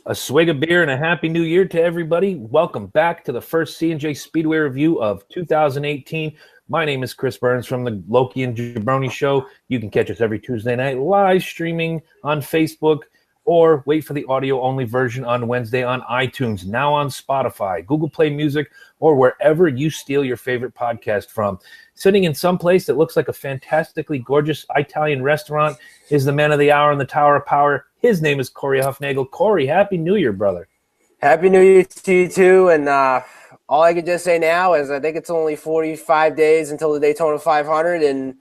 A swig of beer and a happy new year to everybody. Welcome back to the first C&J Speedway review of 2018. My name is Chris Burns from the Loki and Jabroni Show. You can catch us every Tuesday night live streaming on Facebook or wait for the audio-only version on Wednesday on iTunes, now on Spotify, Google Play Music, or wherever you steal your favorite podcast from. Sitting in some place that looks like a fantastically gorgeous Italian restaurant is the man of the hour in the Tower of Power. His name is Corey Huffnagel. Corey, Happy New Year, brother. Happy New Year to you, too. And all I can just say now is I think it's only 45 days until the Daytona 500, and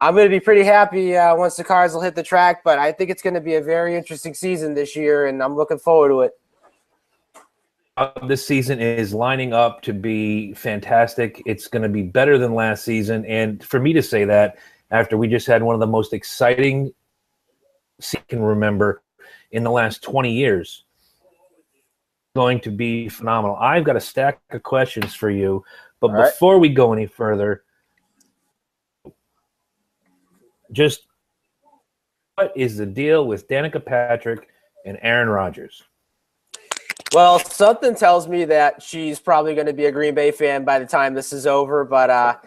I'm going to be pretty happy once the cars will hit the track, but I think it's going to be a very interesting season this year, and I'm looking forward to it. This season is lining up to be fantastic. It's going to be better than last season, and for me to say that after we just had one of the most exciting seasons I can remember in the last 20 years, going to be phenomenal. I've got a stack of questions for you, but before we go any further, just what is the deal with Danica Patrick and Aaron Rodgers? Well, something tells me that she's probably going to be a Green Bay fan by the time this is over, but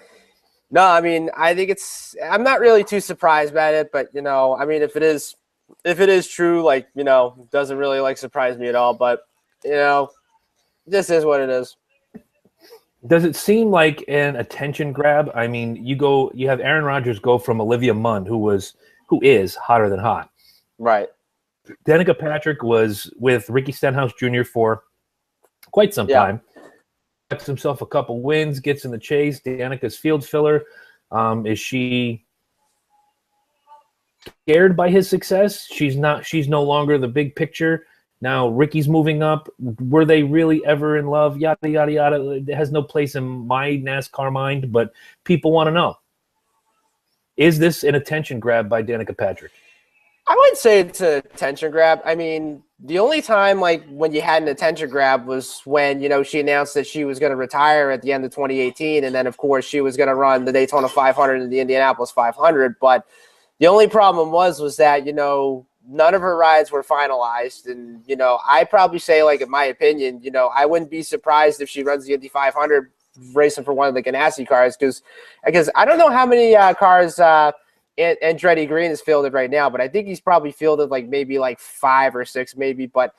no, I mean, I think I'm not really too surprised about it, but, I mean, if it is true, like, it doesn't really, surprise me at all, but, this is what it is. Does it seem like an attention grab? I mean, you have Aaron Rodgers go from Olivia Munn, who is hotter than hot. Right. Danica Patrick was with Ricky Stenhouse Jr. for quite some time. Gets himself a couple wins, gets in the chase. Danica's field filler. Is she scared by his success? She's not. She's no longer the big picture. Now Ricky's moving up. Were they really ever in love? Yada, yada, yada. It has no place in my NASCAR mind, but people want to know. Is this an attention grab by Danica Patrick? I wouldn't say it's an attention grab. I mean, the only time, when you had an attention grab was when, she announced that she was going to retire at the end of 2018, and then, of course, she was going to run the Daytona 500 and the Indianapolis 500. But the only problem was that, none of her rides were finalized. And, I probably say, in my opinion, I wouldn't be surprised if she runs the Indy 500 racing for one of the Ganassi cars because I don't know how many cars Andretti Green is fielded right now, but I think he's probably fielded maybe 5 or 6 maybe. But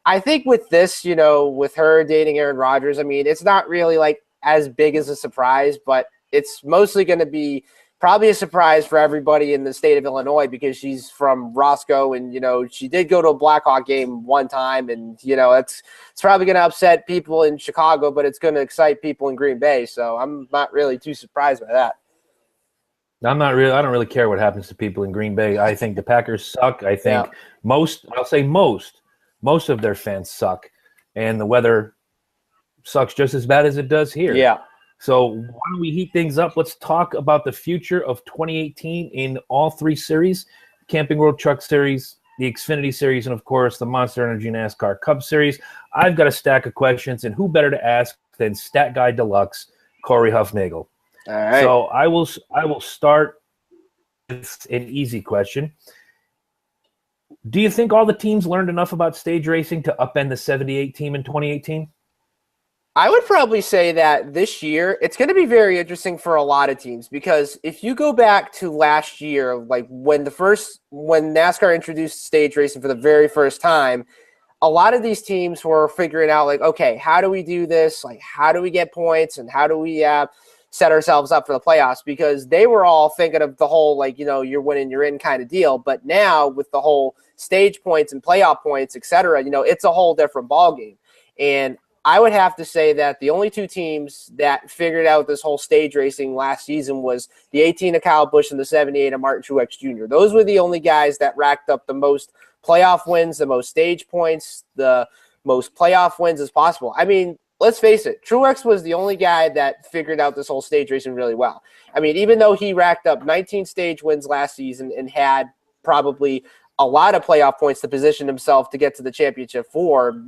I think with this, with her dating Aaron Rodgers, I mean, it's not really as big as a surprise, but it's mostly going to be probably a surprise for everybody in the state of Illinois because she's from Roscoe and, she did go to a Blackhawk game one time and, it's probably going to upset people in Chicago, but it's going to excite people in Green Bay. So I'm not really too surprised by that. I don't really care what happens to people in Green Bay. I think the Packers suck. I think most of their fans suck, and the weather sucks just as bad as it does here. Yeah. So why don't we heat things up? Let's talk about the future of 2018 in all 3 series: Camping World Truck Series, the Xfinity Series, and, of course, the Monster Energy NASCAR Cup Series. I've got a stack of questions, and who better to ask than Stat Guy Deluxe, Corey Huffnagel. All right. So I will start with an easy question. Do you think all the teams learned enough about stage racing to upend the 78 team in 2018? I would probably say that this year it's going to be very interesting for a lot of teams because if you go back to last year, when NASCAR introduced stage racing for the very first time, a lot of these teams were figuring out okay, how do we do this? How do we get points and how do we set ourselves up for the playoffs? Because they were all thinking of the whole you're winning, you're in kind of deal. But now with the whole stage points and playoff points, etc., it's a whole different ballgame. And I would have to say that the only 2 teams that figured out this whole stage racing last season was the 18 of Kyle Busch and the 78 of Martin Truex Jr. Those were the only guys that racked up the most playoff wins, the most stage points, the most playoff wins as possible. I mean, let's face it, Truex was the only guy that figured out this whole stage racing really well. I mean, even though he racked up 19 stage wins last season and had probably a lot of playoff points to position himself to get to the championship for,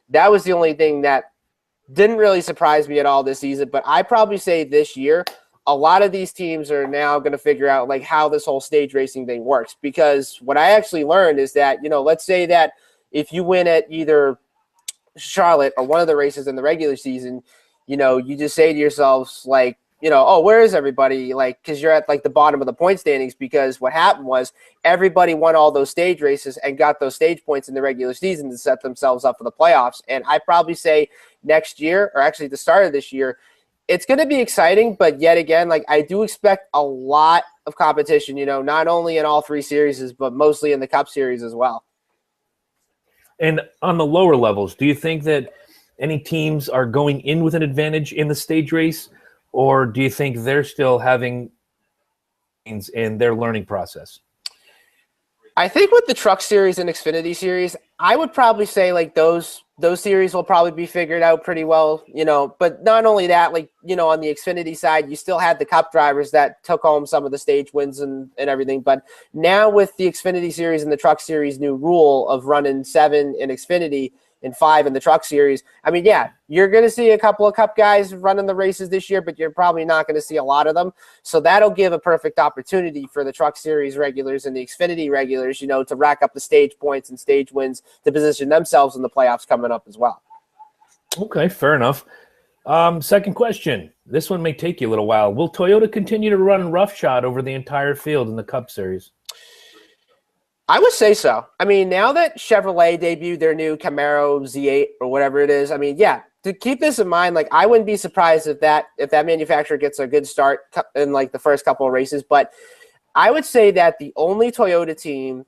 that was the only thing that didn't really surprise me at all this season. But I probably say this year, a lot of these teams are now going to figure out how this whole stage racing thing works. Because what I actually learned is that, let's say that if you win at either Charlotte or one of the races in the regular season, you just say to yourselves, like, oh, where is everybody? Like, because you're at like the bottom of the point standings, because what happened was everybody won all those stage races and got those stage points in the regular season to set themselves up for the playoffs. And I probably say next year, or actually the start of this year, it's going to be exciting, but yet again, like, I do expect a lot of competition, not only in all three series, but mostly in the Cup Series as well. And on the lower levels, do you think that any teams are going in with an advantage in the stage race, or do you think they're still having in their learning process? I think with the Truck Series and Xfinity Series, I would probably say like those series will probably be figured out pretty well, But not only that, like, on the Xfinity side, you still had the Cup drivers that took home some of the stage wins and everything. But now with the Xfinity Series and the Truck Series new rule of running 7 in Xfinity and 5 in the Truck Series, I mean, yeah, you're going to see a couple of Cup guys running the races this year, but you're probably not going to see a lot of them. So that'll give a perfect opportunity for the Truck Series regulars and the Xfinity regulars, to rack up the stage points and stage wins to position themselves in the playoffs coming up as well. Okay, fair enough. Second question. This one may take you a little while. Will Toyota continue to run roughshod over the entire field in the Cup Series? I would say so. I mean, now that Chevrolet debuted their new Camaro Z8 or whatever it is, I mean, yeah, to keep this in mind, like, I wouldn't be surprised if that manufacturer gets a good start in like the first couple of races. But I would say that the only Toyota team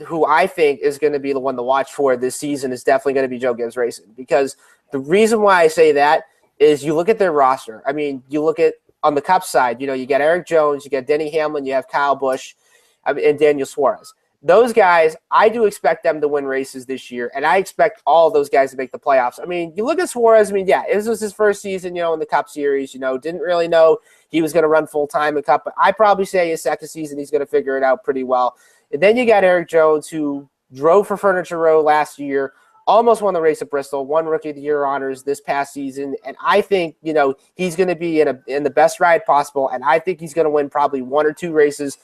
who I think is going to be the one to watch for this season is definitely going to be Joe Gibbs Racing, because the reason why I say that is you look at their roster. I mean, you look at on the Cup side, you got Eric Jones, you got Denny Hamlin, you have Kyle Busch, and Daniel Suarez. Those guys, I do expect them to win races this year, and I expect all of those guys to make the playoffs. I mean, you look at Suarez, I mean, yeah, this was his first season, in the Cup Series, didn't really know he was going to run full-time in Cup, but I probably say his second season he's going to figure it out pretty well. And then you got Eric Jones, who drove for Furniture Row last year, almost won the race at Bristol, won Rookie of the Year honors this past season, and I think, he's going to be in the best ride possible, and I think he's going to win probably 1 or 2 races,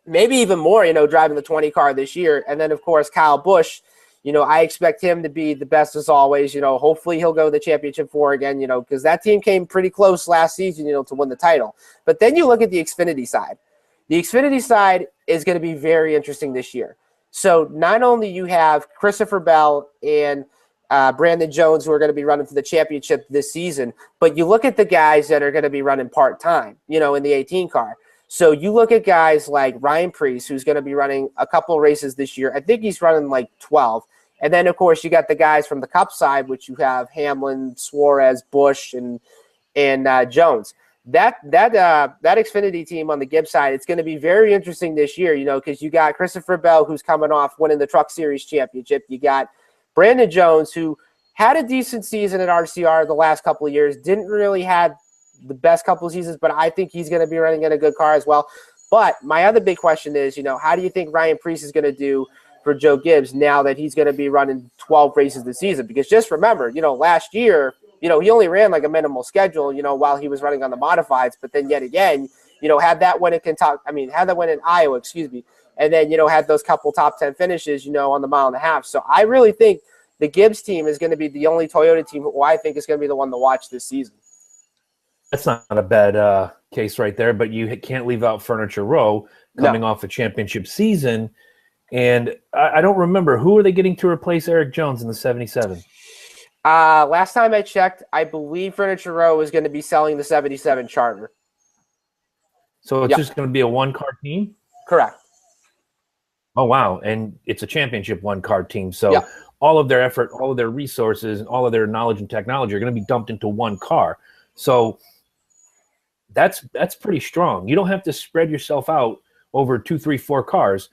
maybe even more, driving the 20 car this year. And then, of course, Kyle Busch, I expect him to be the best as always. Hopefully he'll go to the championship 4 again, because that team came pretty close last season, to win the title. But then you look at the Xfinity side. The Xfinity side is going to be very interesting this year. So not only you have Christopher Bell and Brandon Jones, who are going to be running for the championship this season, but you look at the guys that are going to be running part-time, in the 18 car. So you look at guys like Ryan Preece, who's going to be running a couple of races this year. I think he's running like 12. And then, of course, you got the guys from the Cup side, which you have Hamlin, Suarez, Busch, and Jones. That Xfinity team on the Gibbs side, it's going to be very interesting this year, because you got Christopher Bell, who's coming off winning the Truck Series championship. You got Brandon Jones, who had a decent season at RCR the last couple of years, didn't really have the best couple of seasons, but I think he's going to be running in a good car as well. But my other big question is, how do you think Ryan Preece is going to do for Joe Gibbs now that he's going to be running 12 races this season? Because just remember, last year, he only ran like a minimal schedule, while he was running on the modifieds. But then yet again, had that win in had that win in Iowa, excuse me. And then, had those couple top 10 finishes, on the mile and a half. So I really think the Gibbs team is going to be the only Toyota team who I think is going to be the one to watch this season. That's not a bad case right there, but you can't leave out Furniture Row coming off a championship season. And I don't remember, who are they getting to replace Eric Jones in the 77? Last time I checked, I believe Furniture Row is going to be selling the 77 Charter. So it's just going to be a one-car team? Correct. Oh, wow. And it's a championship one-car team. So all of their effort, all of their resources, and all of their knowledge and technology are going to be dumped into one car. So that's pretty strong. You don't have to spread yourself out over 2, 3, 4 cars.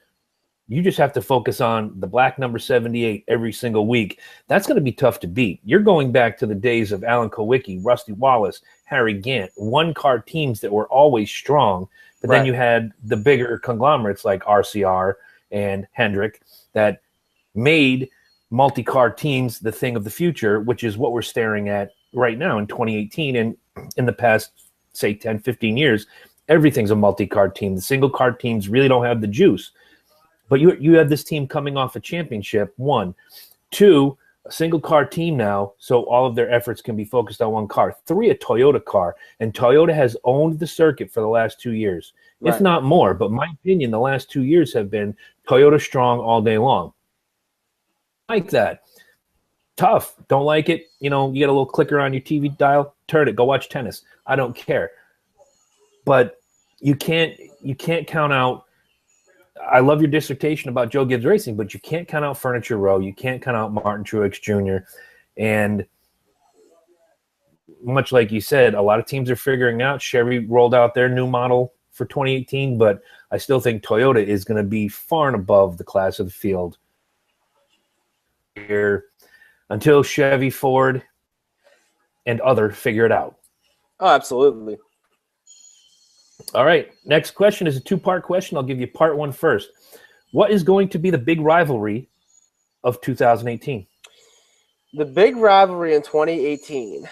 You just have to focus on the black number 78 every single week. That's going to be tough to beat. You're going back to the days of Alan Kowicki, Rusty Wallace, Harry Gant, one-car teams that were always strong. But then you had the bigger conglomerates like RCR and Hendrick that made multi-car teams the thing of the future, which is what we're staring at right now in 2018. And in the past, say, 10, 15 years, everything's a multi-car team. The single-car teams really don't have the juice. But you have this team coming off a championship, one. Two, a single car team now, so all of their efforts can be focused on one car. Three, a Toyota car. And Toyota has owned the circuit for the last 2 years, if not more. But my opinion, the last 2 years have been Toyota strong all day long. Like that. Tough. Don't like it. You know, you get a little clicker on your TV dial, turn it, go watch tennis. I don't care. But you can't count out. I love your dissertation about Joe Gibbs Racing, but you can't count out Furniture Row. You can't count out Martin Truex Jr. And much like you said, a lot of teams are figuring out. Chevy rolled out their new model for 2018, but I still think Toyota is going to be far and above the class of the field here until Chevy, Ford, and other figure it out. Oh, absolutely. All right, next question is a two-part question. I'll give you part one first. What is going to be the big rivalry of 2018? The big rivalry in 2018.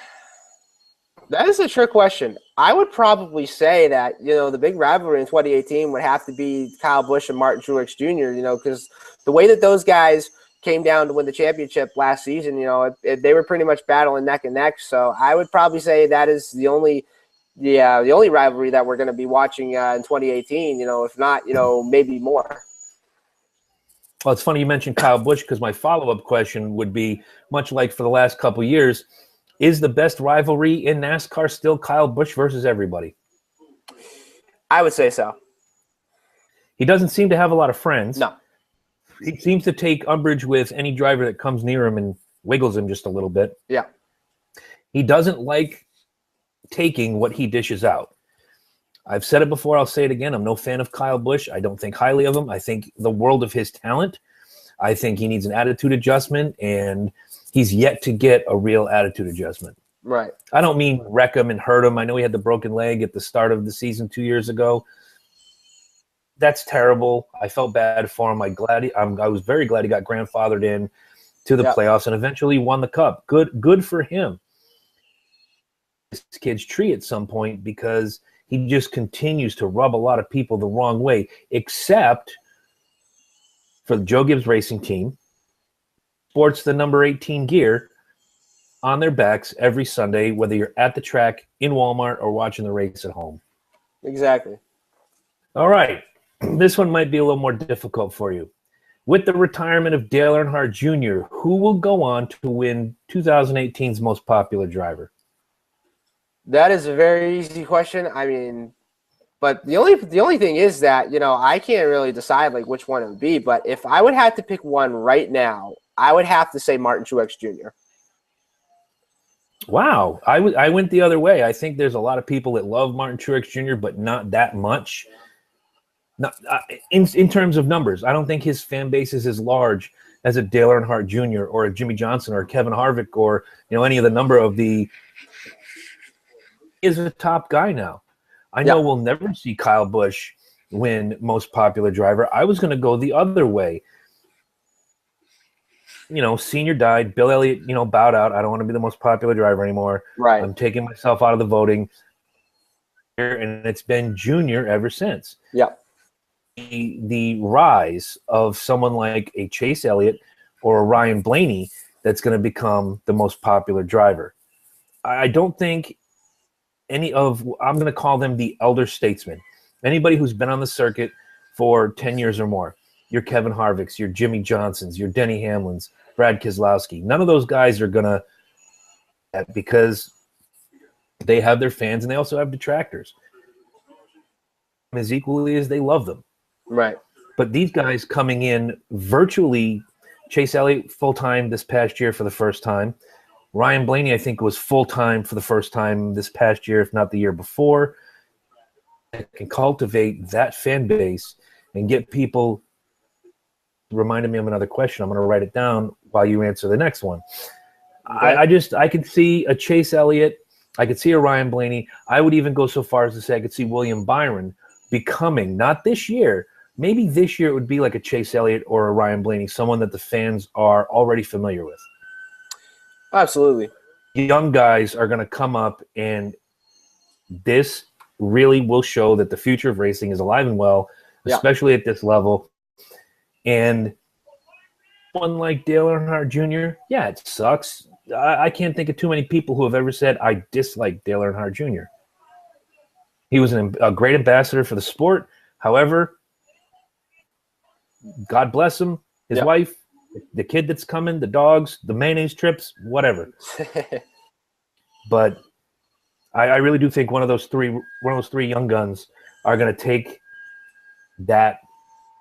That is a trick question. I would probably say that, the big rivalry in 2018 would have to be Kyle Busch and Martin Truex Jr., because the way that those guys came down to win the championship last season, they were pretty much battling neck and neck. So I would probably say that is the only rivalry that we're going to be watching in 2018, if not, maybe more. Well, it's funny you mentioned Kyle Busch because my follow-up question would be, much like for the last couple of years, is the best rivalry in NASCAR still Kyle Busch versus everybody? I would say so. He doesn't seem to have a lot of friends. No. He seems to take umbrage with any driver that comes near him and wiggles him just a little bit. Yeah. He doesn't like taking what he dishes out. I've said it before, I'll say it again. I'm no fan of Kyle Busch. I don't think highly of him. I think the world of his talent. I think he needs an attitude adjustment, and he's yet to get a real attitude adjustment. Right. I don't mean wreck him and hurt him. I know he had the broken leg at the start of the season 2 years ago. That's terrible. I felt bad for him. I was very glad he got grandfathered in to the playoffs and eventually won the Cup. Good for him. This kid's tree at some point because he just continues to rub a lot of people the wrong way, except for the Joe Gibbs Racing Team. Sports the number 18 gear on their backs every Sunday, whether you're at the track, in Walmart, or watching the race at home. Exactly. All right. This one might be a little more difficult for you. With the retirement of Dale Earnhardt Jr., who will go on to win 2018's most popular driver? That is a very easy question. I mean, but the only thing is that, I can't really decide like which one it would be. But if I would have to pick one right now, I would have to say Martin Truex Jr. Wow. I went the other way. I think there's a lot of people that love Martin Truex Jr., but not that much. Not, in terms of numbers, I don't think his fan base is as large as a Dale Earnhardt Jr. or a Jimmy Johnson or Kevin Harvick or any of the number of the. Is a top guy now. I know we'll never see Kyle Busch win most popular driver. I was going to go the other way. Senior died. Bill Elliott, bowed out. I don't want to be the most popular driver anymore. Right. I'm taking myself out of the voting. And it's been Junior ever since. Yeah. The rise of someone like a Chase Elliott or a Ryan Blaney that's going to become the most popular driver. I don't think I'm going to call them the elder statesmen. Anybody who's been on the circuit for 10 years or more. Your Kevin Harvicks, your Jimmy Johnsons, your Denny Hamlins, Brad Keselowski. None of those guys are going to, because they have their fans and they also have detractors as equally as they love them. Right. But these guys coming in virtually, Chase Elliott full-time this past year for the first time. Ryan Blaney, I think, was full-time for the first time this past year, if not the year before. Can cultivate that fan base and get people. Reminded me of another question. I'm going to write it down while you answer the next one. Okay. I could see a Chase Elliott. I could see a Ryan Blaney. I would even go so far as to say I could see William Byron becoming, not this year, maybe this year it would be like a Chase Elliott or a Ryan Blaney, someone that the fans are already familiar with. Absolutely. Young guys are going to come up, and this really will show that the future of racing is alive and well, especially at this level. And one like Dale Earnhardt Jr., yeah, it sucks. I can't think of too many people who have ever said, I dislike Dale Earnhardt Jr. He was a great ambassador for the sport. However, God bless him, his wife, the kid that's coming, the dogs, the mayonnaise trips, whatever. But I really do think one of those three young guns are going to take that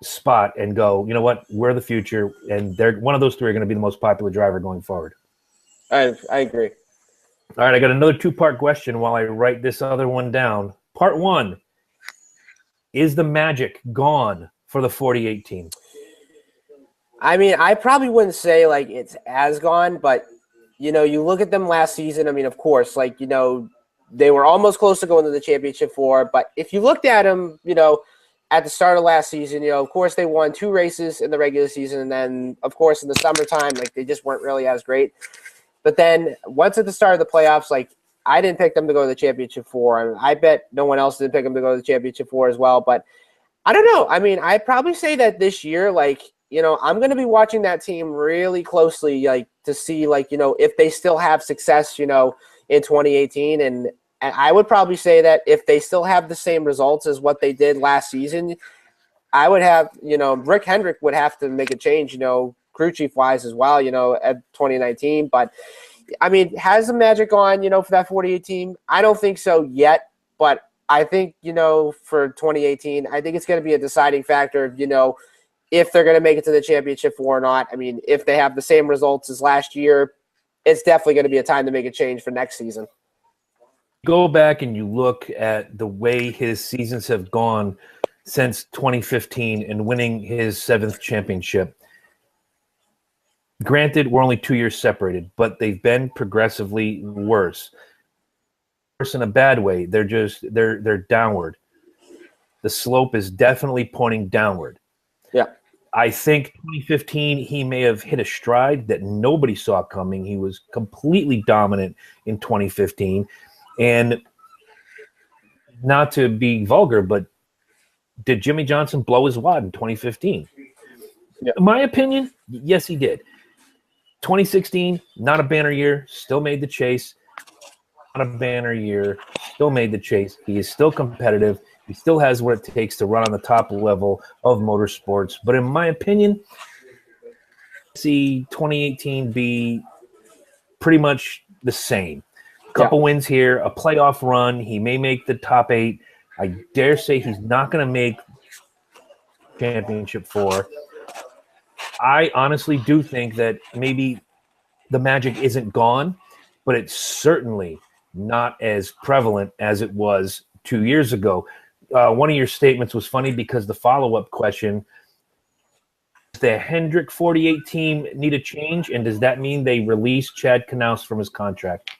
spot and go, you know what, we're the future, and one of those three are going to be the most popular driver going forward. I agree. All right, I got another two-part question while I write this other one down. Part one, is the magic gone for the 48 team? I mean, I probably wouldn't say like it's as gone, but you look at them last season. I mean, of course, like they were almost close to going to the championship four. But if you looked at them, at the start of last season, of course they won 2 races in the regular season, and then of course in the summertime, like they just weren't really as great. But then once at the start of the playoffs, like I didn't pick them to go to the championship four. I bet no one else didn't pick them to go to the championship four as well. But I don't know. I mean, I'd probably say that this year, like, I'm going to be watching that team really closely, like to see, like, if they still have success, in 2018. And I would probably say that if they still have the same results as what they did last season, I would have, Rick Hendrick would have to make a change, crew chief wise as well, at 2019. But I mean, has the magic gone, for that 48 team? I don't think so yet, but I think, for 2018, I think it's going to be a deciding factor of, if they're going to make it to the championship or not. I mean, if they have the same results as last year, it's definitely going to be a time to make a change for next season. Go back and you look at the way his seasons have gone since 2015 and winning his 7th championship. Granted, we're only 2 years separated, but they've been progressively worse. Worse in a bad way. They're downward. The slope is definitely pointing downward. Yeah. I think 2015, he may have hit a stride that nobody saw coming. He was completely dominant in 2015. And not to be vulgar, but did Jimmy Johnson blow his wad in 2015? Yeah. In my opinion, yes, he did. 2016, not a banner year, still made the chase. Not a banner year, still made the chase. He is still competitive. He still has what it takes to run on the top level of motorsports. But in my opinion, see 2018 be pretty much the same. Couple wins here, a playoff run. He may make the top 8. I dare say he's not going to make championship 4. I honestly do think that maybe the magic isn't gone, but it's certainly not as prevalent as it was 2 years ago. One of your statements was funny because the follow-up question, does the Hendrick 48 team need a change, and does that mean they release Chad Knaus from his contract?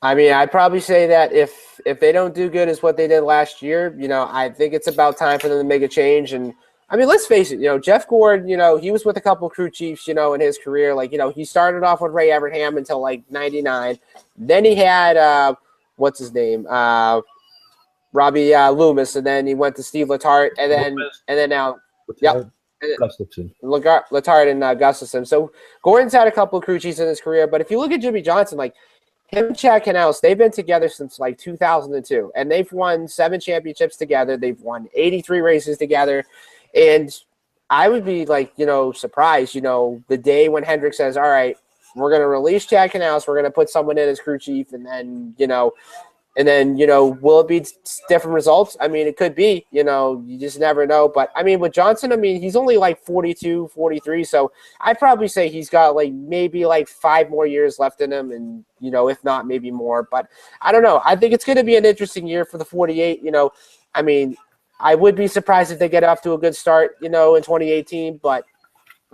I mean, I'd probably say that if they don't do good as what they did last year, I think it's about time for them to make a change. And I mean, let's face it, Jeff Gord, he was with a couple of crew chiefs, in his career. Like, he started off with Ray Evernham until like 99. Then he had, what's his name? Robbie Loomis, and then he went to Steve Letarte, and then now, Gustafson. Letarte and Gustafson. So Gordon's had a couple of crew chiefs in his career, but if you look at Jimmy Johnson, like him and Chad Knaus, they've been together since like 2002, and they've won 7 championships together. They've won 83 races together, and I would be like, surprised, the day when Hendrick says, all right, we're going to release Chad Knaus, we're going to put someone in as crew chief, and then, will it be different results? I mean, it could be, you just never know. But, I mean, with Johnson, I mean, he's only like 42, 43. So I'd probably say he's got like maybe like 5 more years left in him and, if not, maybe more. But I don't know. I think it's going to be an interesting year for the 48. I mean, I would be surprised if they get off to a good start, in 2018. But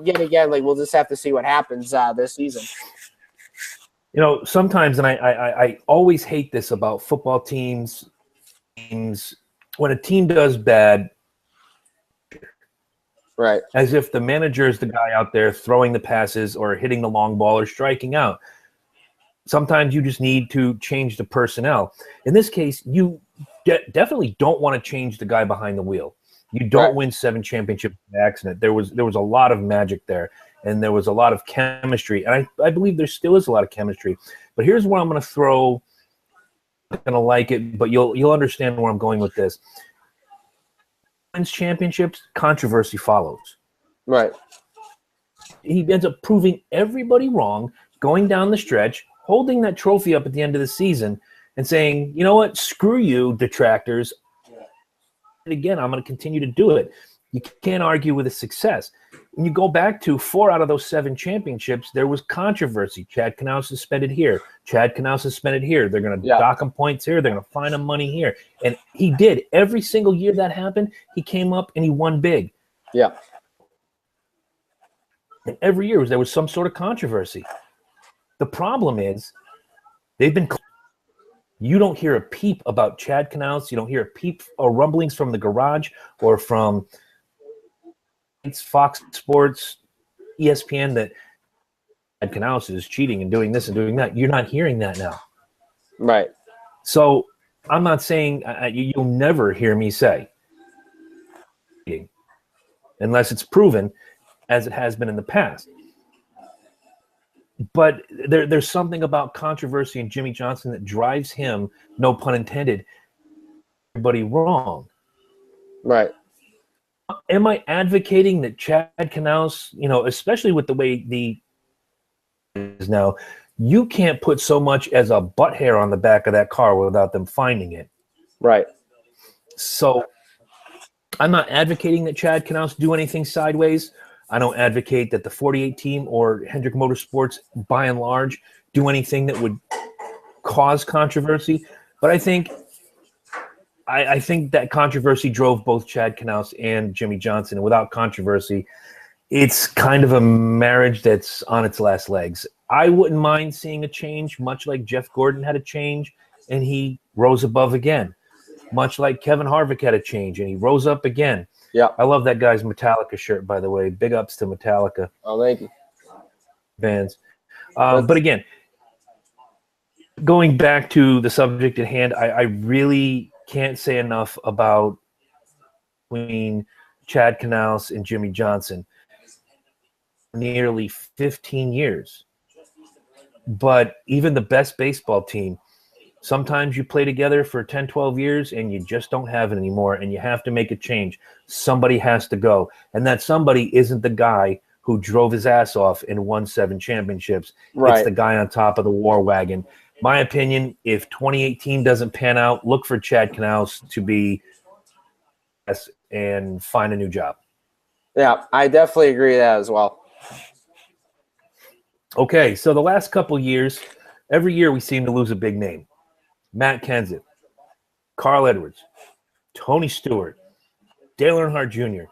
yet again, like we'll just have to see what happens this season. Sometimes, and I always hate this about football teams, when a team does bad, right? As if the manager is the guy out there throwing the passes or hitting the long ball or striking out. Sometimes you just need to change the personnel. In this case, you definitely don't want to change the guy behind the wheel. You don't win 7 championships by accident. There was a lot of magic there, and there was a lot of chemistry. And I believe there still is a lot of chemistry. But here's what I'm going to throw. I'm going to like it, but you'll understand where I'm going with this. Wins championships, controversy follows. Right. He ends up proving everybody wrong, going down the stretch, holding that trophy up at the end of the season, and saying, you know what, screw you, detractors. And again, I'm going to continue to do it. You can't argue with a success. When you go back to 4 out of those 7 championships, there was controversy. Chad Knaus suspended here. Chad Knaus suspended here. They're going to dock him points here. They're going to fine him money here. And he did. Every single year that happened, he came up and he won big. Yeah. And every year there was some sort of controversy. The problem is they've been – you don't hear a peep about Chad Knaus. You don't hear a peep or rumblings from the garage or from Fox Sports, ESPN that Chad Knaus is cheating and doing this and doing that. You're not hearing that now. Right. So I'm not saying you'll never hear me say, unless it's proven, as it has been in the past. But there's something about controversy in Jimmy Johnson that drives him, no pun intended, everybody wrong. Right. Am I advocating that Chad Knaus, especially with the way the is now, you can't put so much as a butt hair on the back of that car without them finding it. Right. So I'm not advocating that Chad Knaus do anything sideways. I don't advocate that the 48 team or Hendrick Motorsports, by and large, do anything that would cause controversy. But I think that controversy drove both Chad Knaus and Jimmy Johnson. And without controversy, it's kind of a marriage that's on its last legs. I wouldn't mind seeing a change, much like Jeff Gordon had a change, and he rose above again. Much like Kevin Harvick had a change, and he rose up again. Yeah. I love that guy's Metallica shirt, by the way. Big ups to Metallica. Oh, thank you. Bands. But again, going back to the subject at hand, I really can't say enough about between Chad Knaus and Jimmy Johnson. Nearly 15 years. But even the best baseball team, sometimes you play together for 10, 12 years and you just don't have it anymore and you have to make a change. Somebody has to go. And that somebody isn't the guy who drove his ass off and won 7 championships. Right. It's the guy on top of the war wagon. My opinion, if 2018 doesn't pan out, look for Chad Knaus to be and find a new job. Yeah, I definitely agree with that as well. Okay, so the last couple years, every year we seem to lose a big name. Matt Kenseth, Carl Edwards, Tony Stewart, Dale Earnhardt Jr.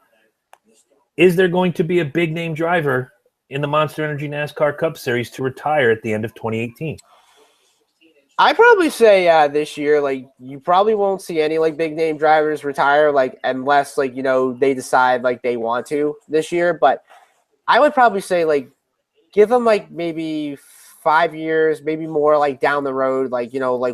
Is there going to be a big name driver in the Monster Energy NASCAR Cup Series to retire at the end of 2018? I'd probably say this year, you probably won't see any big name drivers retire, unless they decide they want to this year. But I would probably say give them maybe 5 years, maybe more down the road,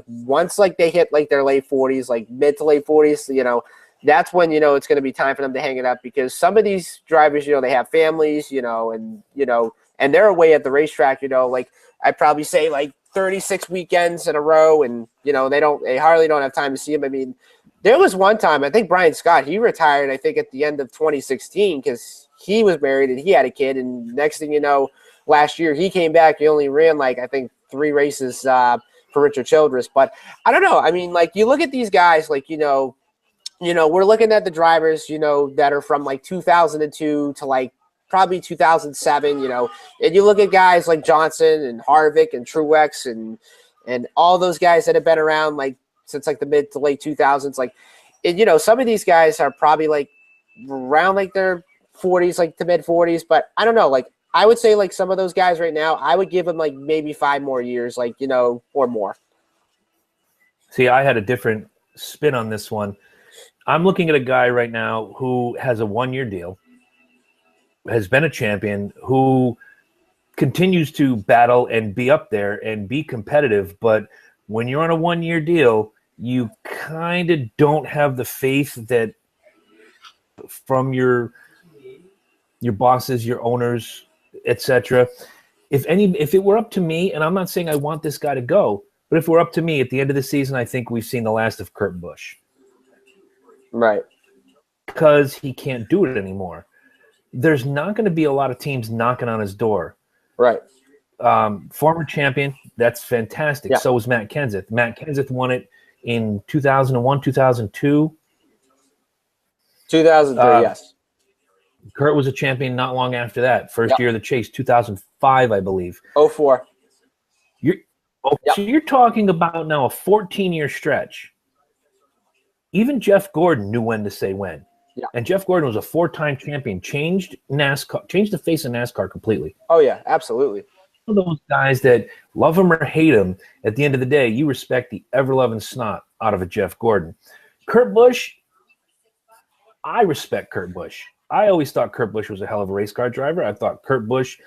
once they hit their late 40s, mid to late 40s, that's when it's going to be time for them to hang it up, because some of these drivers, they have families, and they're away at the racetrack, I'd probably say 36 weekends in a row, and they hardly don't have time to see him. I mean, there was one time, I think Brian Scott, he retired, I think at the end of 2016, because he was married and he had a kid, and next thing you know, last year he came back, he only ran I think 3 races for Richard Childress. But I don't know, I mean, you look at these guys, we're looking at the drivers, that are from 2002 to probably 2007, and you look at guys like Johnson and Harvick and Truex and all those guys that have been around since the mid to late 2000s, and some of these guys are probably around their 40s, to mid 40s, but I don't know, I would say some of those guys right now, I would give them maybe 5 more years, or more. See, I had a different spin on this one. I'm looking at a guy right now who has a 1-year deal, has been a champion, who continues to battle and be up there and be competitive. But when you're on a 1-year deal, you kind of don't have the faith that from your bosses, your owners, etc. If it were up to me, and I'm not saying I want this guy to go, but if it were up to me at the end of the season, I think we've seen the last of Kurt Busch. Right. Because he can't do it anymore. There's not going to be a lot of teams knocking on his door. Right. Former champion, that's fantastic. Yeah. So was Matt Kenseth. Matt Kenseth won it in 2001, 2002. 2003, yes. Kurt was a champion not long after that. First year of the chase, 2005, I believe. 04. So you're talking about now a 14-year stretch. Even Jeff Gordon knew when to say when. Yeah. And Jeff Gordon was a 4-time champion, changed the face of NASCAR completely. Oh, yeah, absolutely. One of those guys that love him or hate him, at the end of the day, you respect the ever-loving snot out of a Jeff Gordon. Kurt Busch, I respect Kurt Busch. I always thought Kurt Busch was a hell of a race car driver. I thought Kurt Busch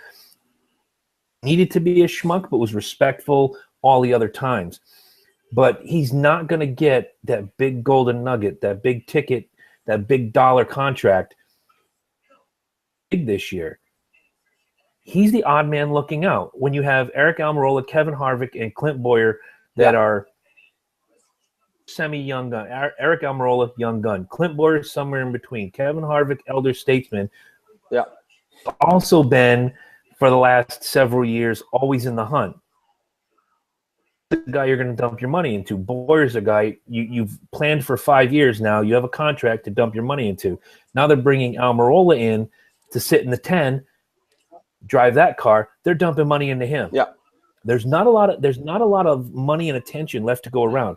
needed to be a schmuck, but was respectful all the other times. But he's not going to get that big golden nugget, that big ticket, that big dollar contract this year. He's the odd man looking out. When you have Eric Almirola, Kevin Harvick, and Clint Bowyer that are semi-young gun. Eric Almirola, young gun. Clint Bowyer somewhere in between. Kevin Harvick, elder statesman. Yeah. Also been, for the last several years, always in the hunt. The guy you're going to dump your money into. Boyer's a guy you've planned for 5 years now. You have a contract to dump your money into. Now they're bringing Almirola in to sit in the 10, drive that car. They're dumping money into him. Yeah. There's not a lot of money and attention left to go around.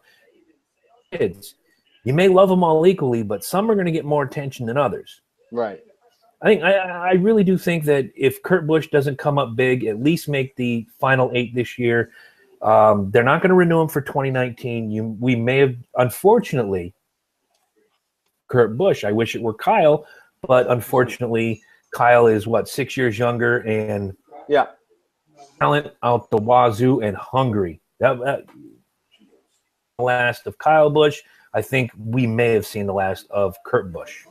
Kids, you may love them all equally, but some are going to get more attention than others. Right. I really do think that if Kurt Busch doesn't come up big, at least make the final 8 this year. They're not going to renew him for 2019. We may have, unfortunately, Kurt Busch. I wish it were Kyle, but unfortunately, Kyle is 6 years younger and talent out the wazoo and hungry. That last of Kyle Busch. I think we may have seen the last of Kurt Busch.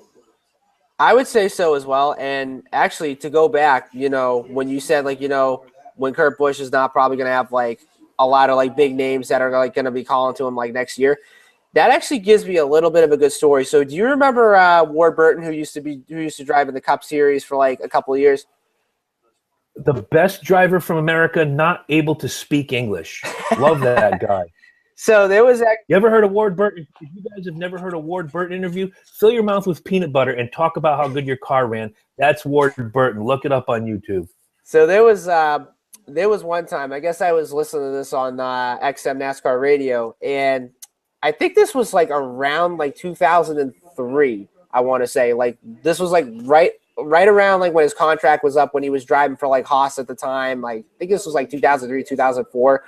I would say so as well. And actually, to go back, when you said when Kurt Busch is not probably going to have a lot of big names that are going to be calling to him next year, that actually gives me a little bit of a good story. So do you remember Ward Burton, who used to drive in the Cup Series for a couple of years? The best driver from America, not able to speak English. Love that guy. So there was you ever heard of Ward Burton? If you guys have never heard a Ward Burton interview, fill your mouth with peanut butter and talk about how good your car ran. That's Ward Burton. Look it up on YouTube. So there was one time, I guess I was listening to this on XM NASCAR radio, and I think this was around 2003, I want to say. This was right around when his contract was up, when he was driving for Haas at the time. I think this was 2003, 2004.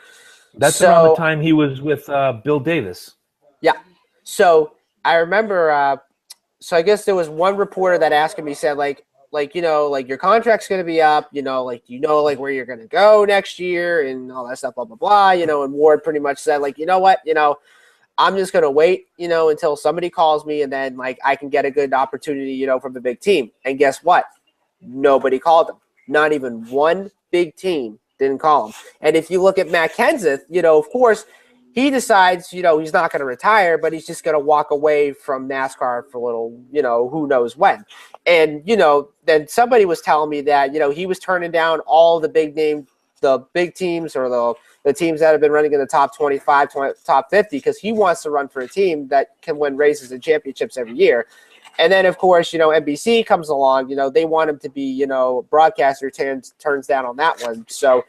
That's around the time he was with Bill Davis. Yeah. So I remember, so I guess there was one reporter that asked him, he said, your contract's going to be up, where you're going to go next year and all that stuff, blah, blah, blah, and Ward pretty much said, you know what, I'm just going to wait, until somebody calls me, and then I can get a good opportunity, from the big team. And guess what? Nobody called him. Not even one big team didn't call him. And if you look at Matt Kenseth, of course, he decides, he's not going to retire, but he's just going to walk away from NASCAR for a little, who knows when. And, then somebody was telling me that, he was turning down all the big teams or the teams that have been running in the top 25, top 50, because he wants to run for a team that can win races and championships every year. And then, of course, NBC comes along, they want him to be, broadcaster, turns down on that one. So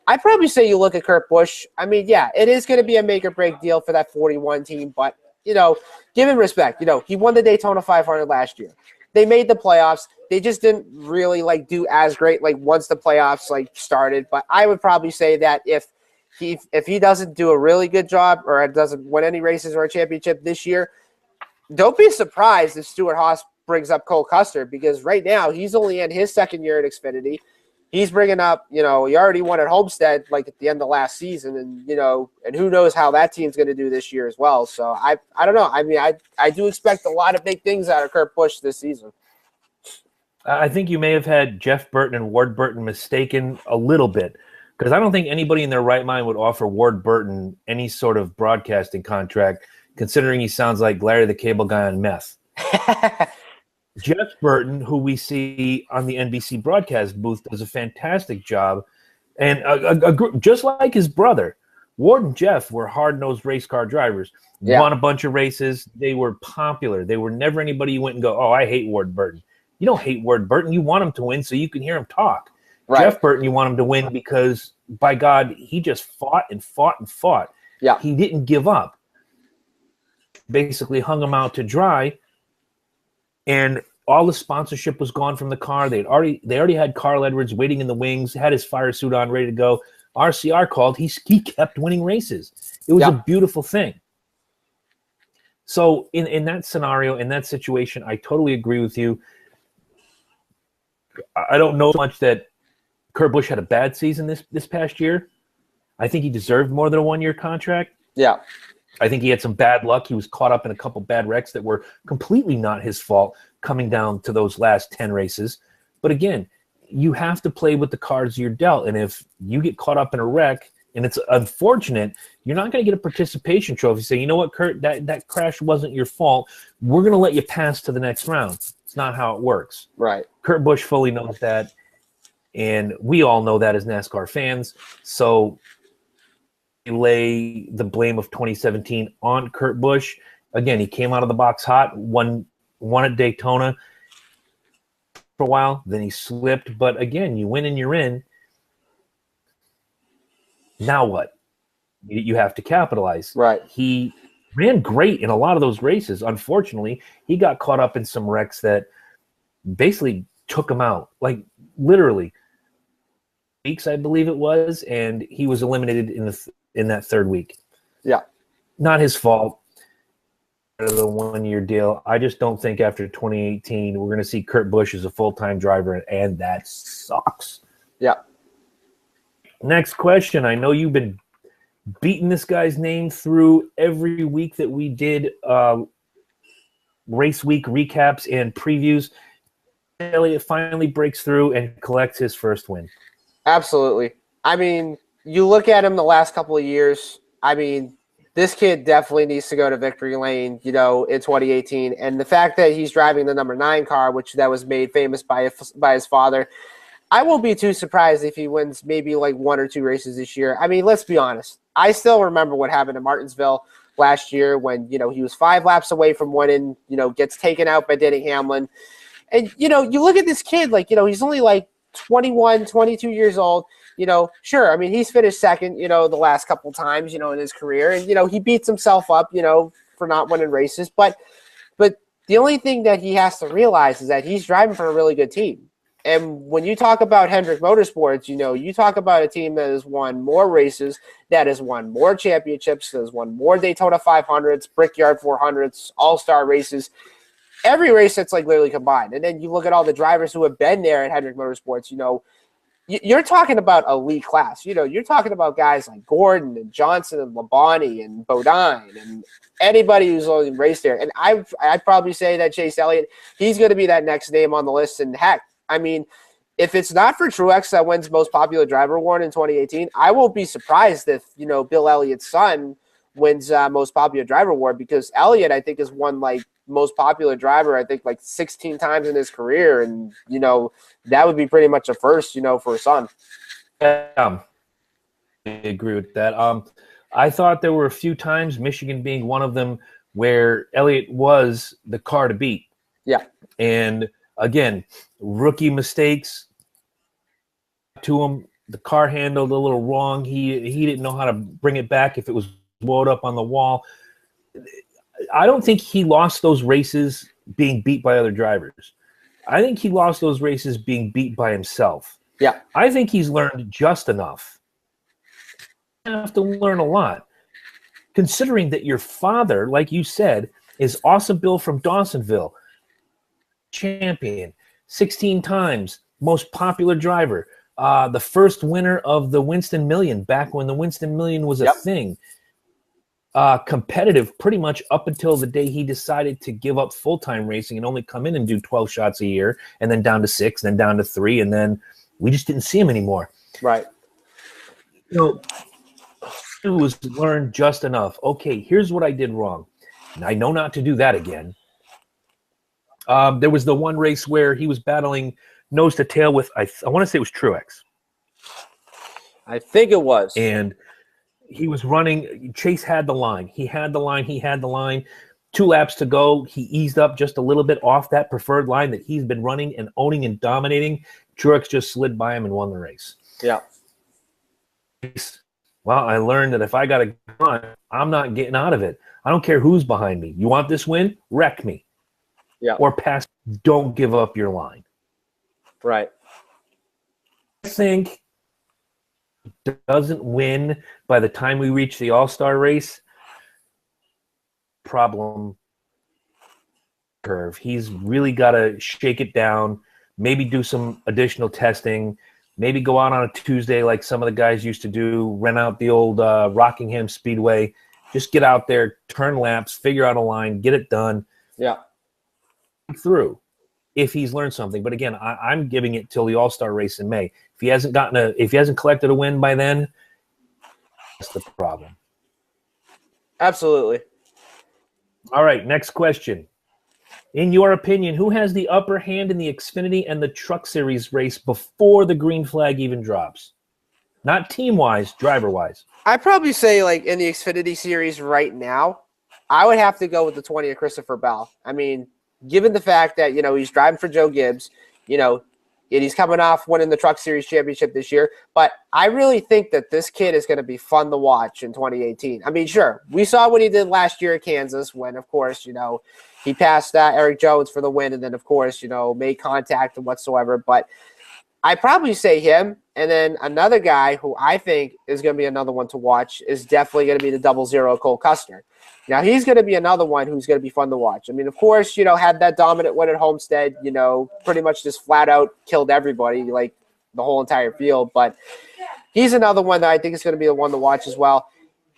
I'd probably say you look at Kurt Busch. I mean, yeah, it is going to be a make or break deal for that 41 team, but, give him respect. He won the Daytona 500 last year. They made the playoffs. They just didn't really do as great once the playoffs started. But I would probably say that if he doesn't do a really good job or doesn't win any races or a championship this year, don't be surprised if Stewart-Haas brings up Cole Custer, because right now he's only in his second year at Xfinity. he's bringing up, you know, he already won at Homestead like at the end of last season, and you know, and who knows how that team's going to do this year as well. So I don't know. I mean, I do expect a lot of big things out of Kurt Busch this season. I think you may have had Jeff Burton and Ward Burton mistaken a little bit, because I don't think anybody in their right mind would offer Ward Burton any sort of broadcasting contract, considering he sounds like Larry the Cable Guy on meth. Jeff Burton, who we see on the NBC broadcast booth, does a fantastic job. And just like his brother, Ward and Jeff were hard-nosed race car drivers. Yeah. Won a bunch of races. They were popular. They were never anybody you went and go, oh, I hate Ward Burton. You don't hate Ward Burton. You want him to win so you can hear him talk. Right. Jeff Burton, you want him to win because, by God, he just fought and fought and fought. Yeah. He didn't give up. Basically hung him out to dry. And all the sponsorship was gone from the car. They already had Carl Edwards waiting in the wings, had his fire suit on, ready to go. RCR called. He kept winning races. It was a beautiful thing. So in that scenario, in that situation, I totally agree with you. I don't know much that Kurt Busch had a bad season this past year. I think he deserved more than a one-year contract. Yeah. I think he had some bad luck. He was caught up in a couple bad wrecks that were completely not his fault coming down to those last 10 races. But again, you have to play with the cards you're dealt. And if you get caught up in a wreck and it's unfortunate, you're not going to get a participation trophy. Say, you know what, Kurt, that crash wasn't your fault. We're going to let you pass to the next round. It's not how it works. Right. Kurt Busch fully knows that. And we all know that as NASCAR fans. So lay the blame of 2017 on Kurt Busch. Again, he came out of the box hot, won at Daytona for a while, then he slipped. But again, you win and you're in. Now what? You have to capitalize. Right. He ran great in a lot of those races. Unfortunately, he got caught up in some wrecks that basically took him out. Like literally weeks, I believe it was, and he was eliminated in that third week. Yeah. Not his fault. The one-year deal. I just don't think after 2018 we're going to see Kurt Busch as a full-time driver, and that sucks. Yeah. Next question. I know you've been beating this guy's name through every week that we did race week recaps and previews. Elliott finally breaks through and collects his first win. Absolutely. I mean, you look at him the last couple of years, I mean, this kid definitely needs to go to victory lane, you know, in 2018. And the fact that he's driving the number 9 car, which that was made famous by his father, I won't be too surprised if he wins maybe like 1 or 2 races this year. I mean, let's be honest. I still remember what happened in Martinsville last year when, you know, he was 5 laps away from winning, you know, gets taken out by Denny Hamlin. And, you know, you look at this kid, like, you know, he's only like 21, 22 years old. You know, sure, I mean, he's finished second, you know, the last couple times, you know, in his career. And, you know, he beats himself up, you know, for not winning races. But the only thing that he has to realize is that he's driving for a really good team. And when you talk about Hendrick Motorsports, you know, you talk about a team that has won more races, that has won more championships, that has won more Daytona 500s, Brickyard 400s, all-star races, every race that's like literally combined. And then you look at all the drivers who have been there at Hendrick Motorsports, you know, you're talking about elite class. You know, you're talking about guys like Gordon and Johnson and Labonte and Bodine and anybody who's only raced there. And I'd probably say that Chase Elliott, he's going to be that next name on the list. And heck, I mean, if it's not for Truex that wins Most Popular Driver Award in 2018, I won't be surprised if, you know, Bill Elliott's son wins Most Popular Driver Award, because Elliott, I think, has won like Most Popular Driver, I think, like 16 times in his career. And, you know, that would be pretty much a first, you know, for a son. I agree with that. I thought there were a few times, Michigan being one of them, where Elliott was the car to beat. Yeah. And again, rookie mistakes to him. The car handled a little wrong. He didn't know how to bring it back if it was blowed up on the wall. I don't think he lost those races being beat by other drivers. I think he lost those races being beat by himself. Yeah. I think he's learned just enough. You have to learn a lot. Considering that your father, like you said, is Awesome Bill from Dawsonville, champion, 16 times, most popular driver, The first winner of the Winston Million, back when the Winston Million was a thing. Competitive pretty much up until the day he decided to give up full-time racing and only come in and do 12 shots a year, and then down to 6, then down to 3, and then we just didn't see him anymore. Right. It was learned just enough. Okay, here's what I did wrong. And I know not to do that again. There was the one race where he was battling nose to tail with, I want to say it was Truex. I think it was. And he was running. Chase had the line. He had the line. 2 laps to go. He eased up just a little bit off that preferred line that he's been running and owning and dominating. Truex just slid by him and won the race. Yeah. Well, I learned that if I got a gun, I'm not getting out of it. I don't care who's behind me. You want this win? Wreck me. Yeah. Or pass. Don't give up your line. Right. I think doesn't win by the time we reach the All-Star race. Problem curve. He's really got to shake it down, maybe do some additional testing, maybe go out on a Tuesday like some of the guys used to do, rent out the old Rockingham Speedway, just get out there, turn laps, figure out a line, get it done. Yeah. Through if he's learned something. But again, I'm giving it till the All-Star race in May. If he hasn't collected a win by then, that's the problem. Absolutely. All right, next question. In your opinion, who has the upper hand in the Xfinity and the Truck Series race before the green flag even drops? Not team-wise, driver-wise. I'd probably say, like, in the Xfinity Series right now, I would have to go with the 20 of Christopher Bell. I mean, given the fact that, he's driving for Joe Gibbs, and he's coming off winning the Truck Series championship this year. But I really think that this kid is going to be fun to watch in 2018. I mean, sure, we saw what he did last year at Kansas when, of course, he passed Eric Jones for the win and then, of course, made contact and whatsoever. But I'd probably say him. And then another guy who I think is going to be another one to watch is definitely going to be the 00 Cole Custer. Now, he's going to be another one who's going to be fun to watch. I mean, of course, had that dominant win at Homestead, pretty much just flat out killed everybody, like the whole entire field. But he's another one that I think is going to be the one to watch as well.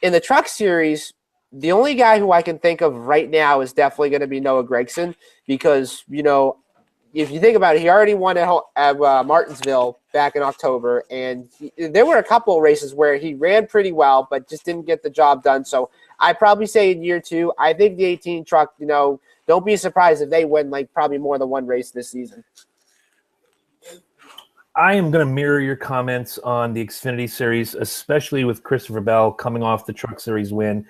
In the Truck Series, the only guy who I can think of right now is definitely going to be Noah Gragson because, if you think about it, he already won at Martinsville back in October, and there were a couple of races where he ran pretty well but just didn't get the job done. So I'd probably say in year 2, I think the 18 truck, don't be surprised if they win like probably more than one race this season. I am going to mirror your comments on the Xfinity Series, especially with Christopher Bell coming off the Truck Series win,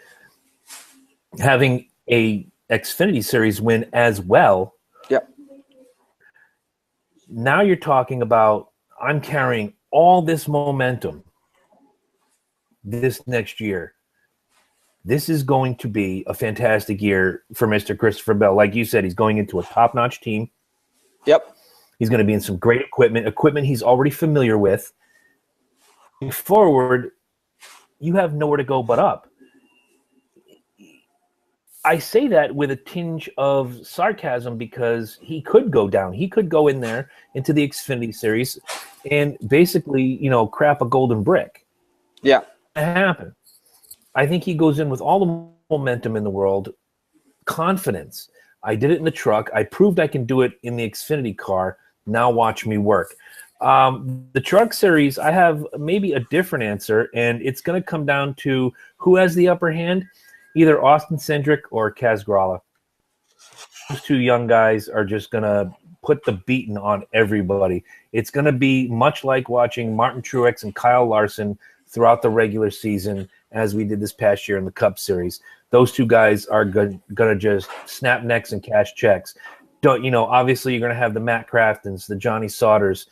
having a Xfinity Series win as well. Yep. Now you're talking about I'm carrying all this momentum this next year. This is going to be a fantastic year for Mr. Christopher Bell. Like you said, he's going into a top-notch team. Yep. He's going to be in some great equipment he's already familiar with. Going forward, you have nowhere to go but up. I say that with a tinge of sarcasm because he could go down. He could go in there into the Xfinity Series and basically, crap a golden brick. Yeah. It happen. I think he goes in with all the momentum in the world, confidence. I did it in the truck. I proved I can do it in the Xfinity car. Now watch me work. The Truck Series, I have maybe a different answer, and it's going to come down to who has the upper hand, either Austin Cindric or Kaz Grala. Those 2 young guys are just going to put the beating on everybody. It's going to be much like watching Martin Truex and Kyle Larson throughout the regular season as we did this past year in the Cup Series. Those 2 guys are going to just snap necks and cash checks. Obviously you're going to have the Matt Craftons, the Johnny Sauters.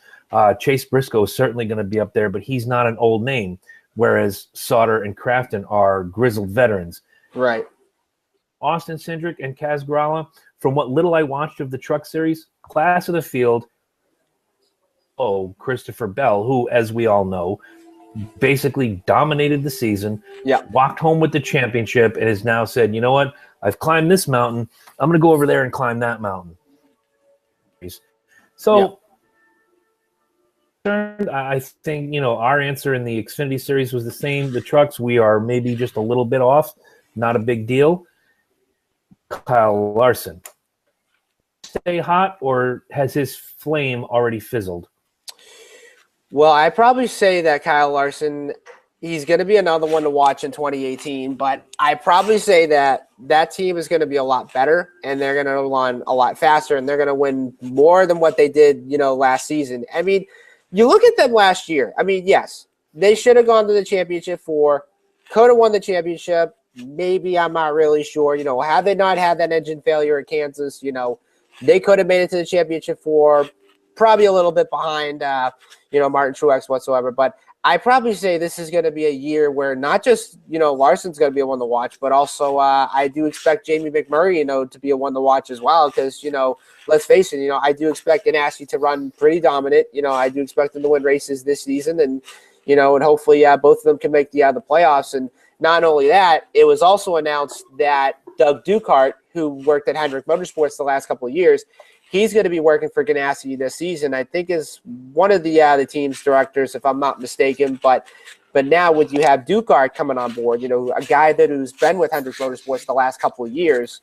Chase Briscoe is certainly going to be up there, but he's not an old name, whereas Sauter and Crafton are grizzled veterans. Right. Austin Cindric and Kaz Grala, from what little I watched of the Truck Series, class of the field. Christopher Bell, who, as we all know, basically dominated the season, walked home with the championship, and has now said, you know what, I've climbed this mountain. I'm going to go over there and climb that mountain. So I think, our answer in the Xfinity Series was the same. The trucks, we are maybe just a little bit off. Not a big deal. Kyle Larson. Stay hot, or has his flame already fizzled? Well, I'd probably say that Kyle Larson, he's going to be another one to watch in 2018, but I probably say that team is going to be a lot better, and they're going to run a lot faster, and they're going to win more than what they did, last season. I mean, you look at them last year. I mean, yes, they should have gone to the championship could have won the championship. Maybe, I'm not really sure. Had they not had that engine failure at Kansas, they could have made it to the championship probably a little bit behind, Martin Truex whatsoever. But I probably say this is going to be a year where not just, Larson's going to be a one to watch, but also I do expect Jamie McMurray, to be a one to watch as well. Because, let's face it, I do expect Ganassi to run pretty dominant. I do expect them to win races this season. And, and hopefully both of them can make the playoffs. And not only that, it was also announced that Doug Ducart, who worked at Hendrick Motorsports the last couple of years, he's going to be working for Ganassi this season. I think is one of the team's directors, if I'm not mistaken. But now with you have Ducart coming on board, a guy who's been with Hendrick Motorsports the last couple of years,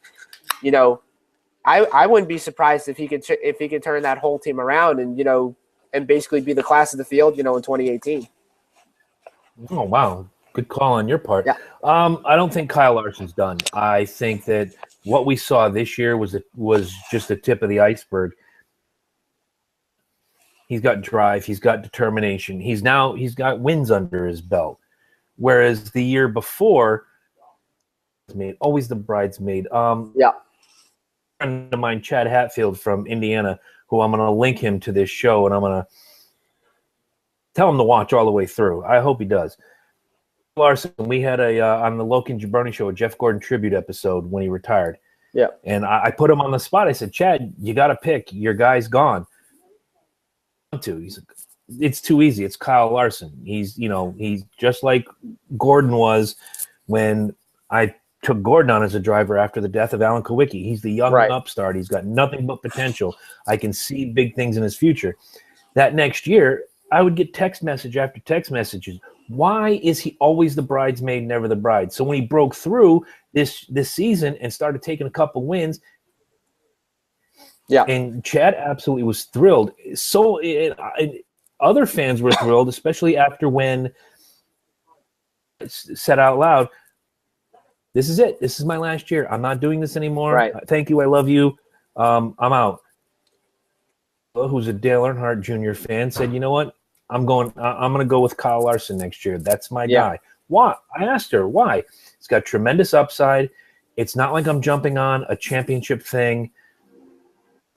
I wouldn't be surprised if he could turn that whole team around and basically be the class of the field, in 2018. Oh, wow. Good call on your part. Yeah. I don't think Kyle Larson's done. I think that what we saw this year was just the tip of the iceberg. He's got drive. He's got determination. He's got wins under his belt. Whereas the year before, always the bridesmaid. Yeah. A friend of mine, Chad Hatfield from Indiana, who I'm going to link him to this show, and I'm going to tell him to watch all the way through. I hope he does. Larson, we had on the Loki and Jabroni show a Jeff Gordon tribute episode when he retired. Yeah. And I put him on the spot. I said, Chad, you got to pick. Your guy's gone. He's like, it's too easy. It's Kyle Larson. He's just like Gordon was when I took Gordon on as a driver after the death of Alan Kowicki. He's the young upstart. He's got nothing but potential. I can see big things in his future. That next year, I would get text message after text messages. Why is he always the bridesmaid, never the bride? So when he broke through this season and started taking a couple wins, and Chad absolutely was thrilled. So other fans were thrilled, especially after when it said out loud, "This is it. This is my last year. I'm not doing this anymore. Right. Thank you. I love you. I'm out." Who's a Dale Earnhardt Jr. fan said, "You know what? I'm going to go with Kyle Larson next year. That's my guy." Why? I asked her why. He's got tremendous upside. It's not like I'm jumping on a championship thing.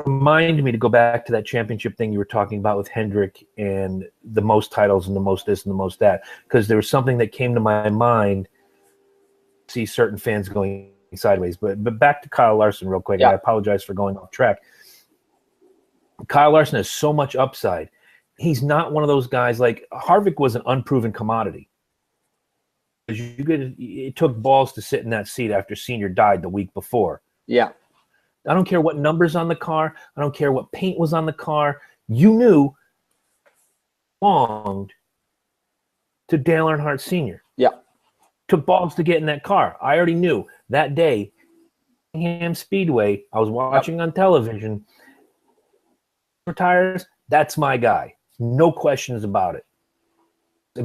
Remind me to go back to that championship thing you were talking about with Hendrick and the most titles and the most this and the most that, because there was something that came to my mind. See certain fans going sideways, but back to Kyle Larson real quick. I apologize for going off track. Kyle Larson has so much upside. He's not one of those guys like Harvick was an unproven commodity. It took balls to sit in that seat after Senior died the week before. Yeah. I don't care what numbers on the car. I don't care what paint was on the car. You knew belonged to Dale Earnhardt Sr. Yeah. Took balls to get in that car. I already knew that day. Speedway. I was watching on television. Retires. That's my guy. No questions about it.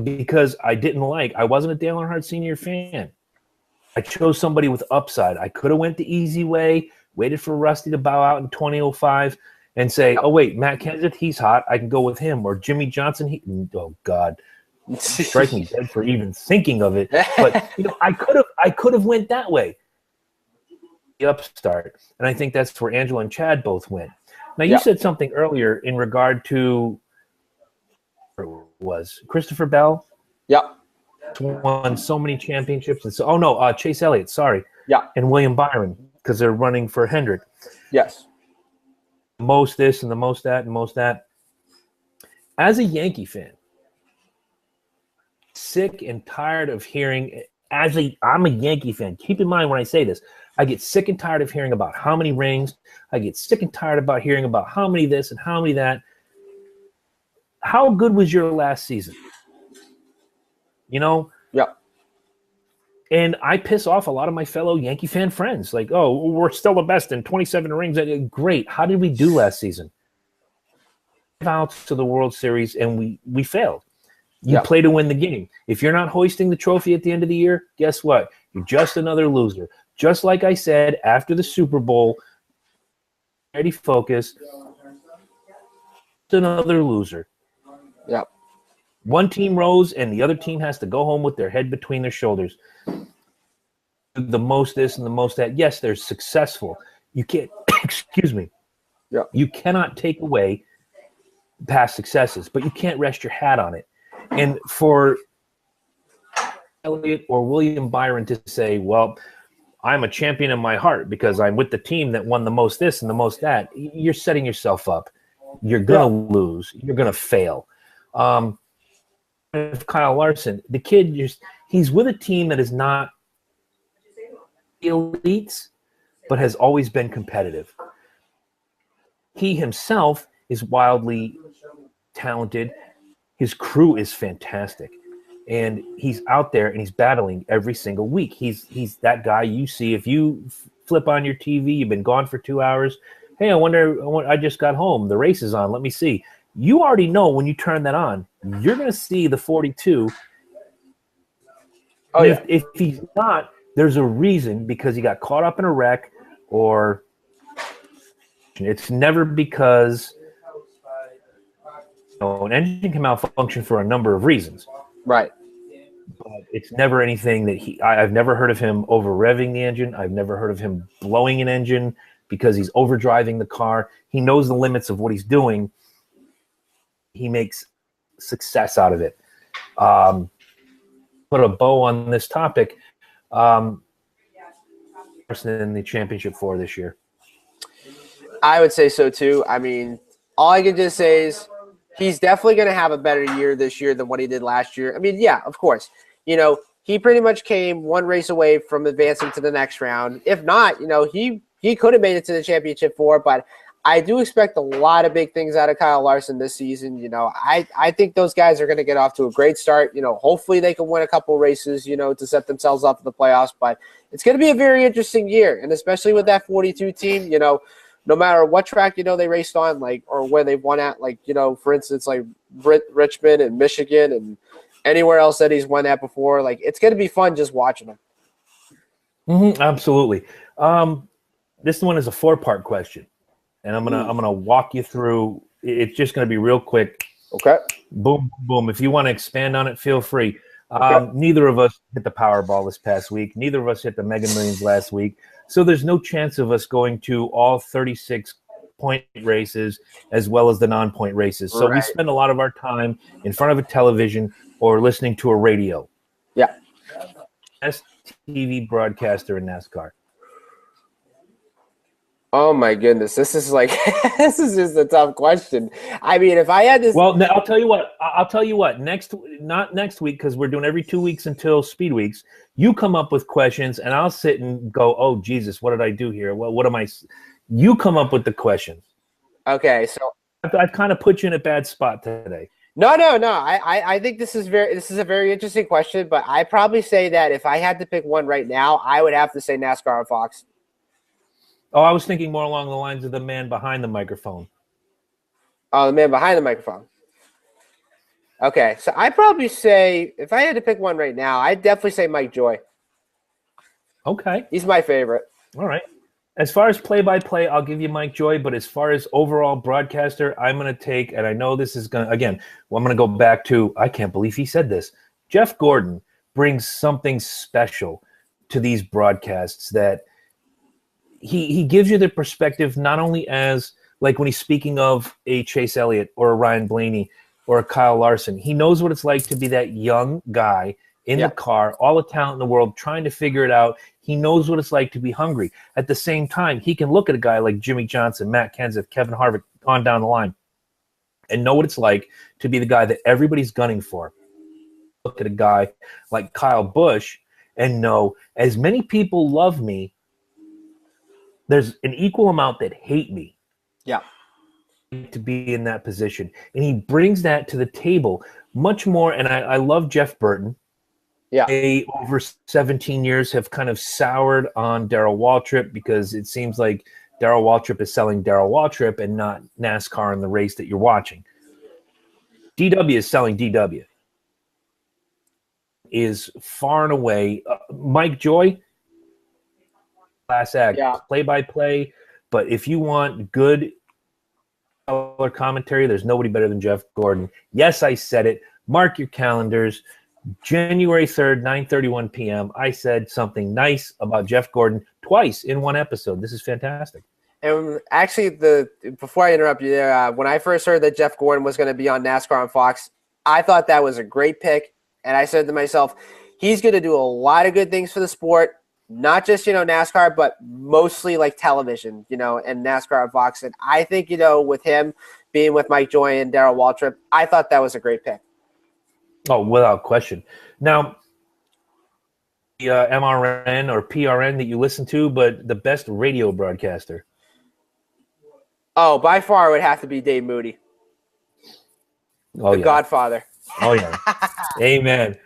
Because I wasn't a Dale Earnhardt Sr. fan. I chose somebody with upside. I could have went the easy way, waited for Rusty to bow out in 2005 and say, oh, wait, Matt Kenseth, he's hot. I can go with him. Or Jimmy Johnson. Oh, God. Strike me dead for even thinking of it. But, I could have went that way. The upstart. And I think that's where Angela and Chad both went. Now, you said something earlier in regard to was Christopher Bell. Yeah. Won so many championships. And Chase Elliott, sorry. Yeah. And William Byron, because they're running for Hendrick. Yes. Most this and the most that and most that. As a Yankee fan, sick and tired of hearing, I'm a Yankee fan. Keep in mind when I say this, I get sick and tired of hearing about how many rings. I get sick and tired about hearing about how many this and how many that. how good was your last season? You know? Yeah. And I piss off a lot of my fellow Yankee fan friends. Like, oh, we're still the best in 27 rings. Great. How did we do last season? Out to the World Series, and we failed. You play to win the game. If you're not hoisting the trophy at the end of the year, guess what? You're just another loser. Just like I said after the Super Bowl, ready, focus, another loser. Yeah. One team rose, and the other team has to go home with their head between their shoulders. The most this and the most that. Yes, they're successful. You can't, excuse me. Yeah. You cannot take away past successes, but you can't rest your hat on it. And for Elliott or William Byron to say, well, I'm a champion in my heart because I'm with the team that won the most this and the most that, you're setting yourself up. You're going to lose. You're going to fail. Kyle Larson, the kid, he's with a team that is not elites, but has always been competitive. He himself is wildly talented. His crew is fantastic. And he's out there and he's battling every single week. He's that guy you see. If you flip on your TV, you've been gone for 2 hours. Hey, I just got home. The race is on. Let me see. You already know when you turn that on, you're going to see the 42. Oh, yeah. If he's not, there's a reason, because he got caught up in a wreck, or it's never because an engine can malfunction for a number of reasons. Right. But it's never anything that I've never heard of him over revving the engine. I've never heard of him blowing an engine because he's overdriving the car. He knows the limits of what he's doing. He makes success out of it. Put a bow on this topic. In the championship for this year. I would say so too. I mean, all I can just say is he's definitely going to have a better year this year than what he did last year. I mean, yeah, of course. You know, he pretty much came one race away from advancing to the next round. If not, you know, he could have made it to the championship four, but I do expect a lot of big things out of Kyle Larson this season. You know, I think those guys are going to get off to a great start. You know, hopefully they can win a couple races, you know, to set themselves up for the playoffs. But it's going to be a very interesting year, and especially with that 42 team, you know, no matter what track, you know, they raced on, like, or where they won at, like, you know, for instance, like Richmond and Michigan and anywhere else that he's won at before. Like, it's going to be fun just watching him. Mm-hmm, absolutely. This one is a 4-part question, and I'm gonna walk you through. It's just gonna be real quick. Okay. Boom, boom. If you want to expand on it, feel free. Okay. Neither of us hit the Powerball this past week. Neither of us hit the Mega Millions last week. So there's no chance of us going to all 36-point races as well as the non-point races. So we spend a lot of our time in front of a television or listening to a radio. Yeah. Best TV broadcaster in NASCAR. Oh my goodness, this is like this is just a tough question. I mean, if I had this, well, I'll tell you what. Not next week, because we're doing every 2 weeks until Speed Weeks. You come up with questions, and I'll sit and go, "Oh Jesus, what did I do here? Well, what am I?" You come up with the questions. Okay, so I've kind of put you in a bad spot today. No. I think this is a very interesting question, but I probably say that if I had to pick one right now, I would have to say NASCAR on Fox. Oh, I was thinking more along the lines of the man behind the microphone. Oh, the man behind the microphone. Okay, so I'd probably say, if I had to pick one right now, I'd definitely say Mike Joy. Okay. He's my favorite. All right. As far as play-by-play, I'll give you Mike Joy, but as far as overall broadcaster, I'm going to take, and I know this is going to, again, I'm going to go back to, I can't believe he said this, Jeff Gordon brings something special to these broadcasts that he gives you the perspective not only as, like when he's speaking of a Chase Elliott or a Ryan Blaney or a Kyle Larson, he knows what it's like to be that young guy in the car, all the talent in the world, trying to figure it out. He knows what it's like to be hungry. At the same time, he can look at a guy like Jimmy Johnson, Matt Kenseth, Kevin Harvick, on down the line, and know what it's like to be the guy that everybody's gunning for. Look at a guy like Kyle Busch and know, as many people love me, there's an equal amount that hate me. Yeah. to be in that position. And he brings that to the table much more. And I love Jeff Burton. Yeah. They, over 17 years, have kind of soured on Darrell Waltrip because it seems like Darrell Waltrip is selling Darrell Waltrip and not NASCAR in the race that you're watching. DW is selling DW. Is far and away Mike Joy, class act, play-by-play. But if you want good color commentary, there's nobody better than Jeff Gordon. Yes, I said it. Mark your calendars. January 3rd, 9:31 p.m. I said something nice about Jeff Gordon twice in one episode. This is fantastic. And actually, before I interrupt you there, when I first heard that Jeff Gordon was going to be on NASCAR on Fox, I thought that was a great pick. And I said to myself, he's going to do a lot of good things for the sport, not just, NASCAR, but mostly like television, and NASCAR on Fox. And I think, with him being with Mike Joy and Darrell Waltrip, I thought that was a great pick. Oh, without question. Now, the MRN or PRN that you listen to, but the best radio broadcaster. Oh, by far it would have to be Dave Moody. Oh, the Godfather. Oh, yeah. Amen.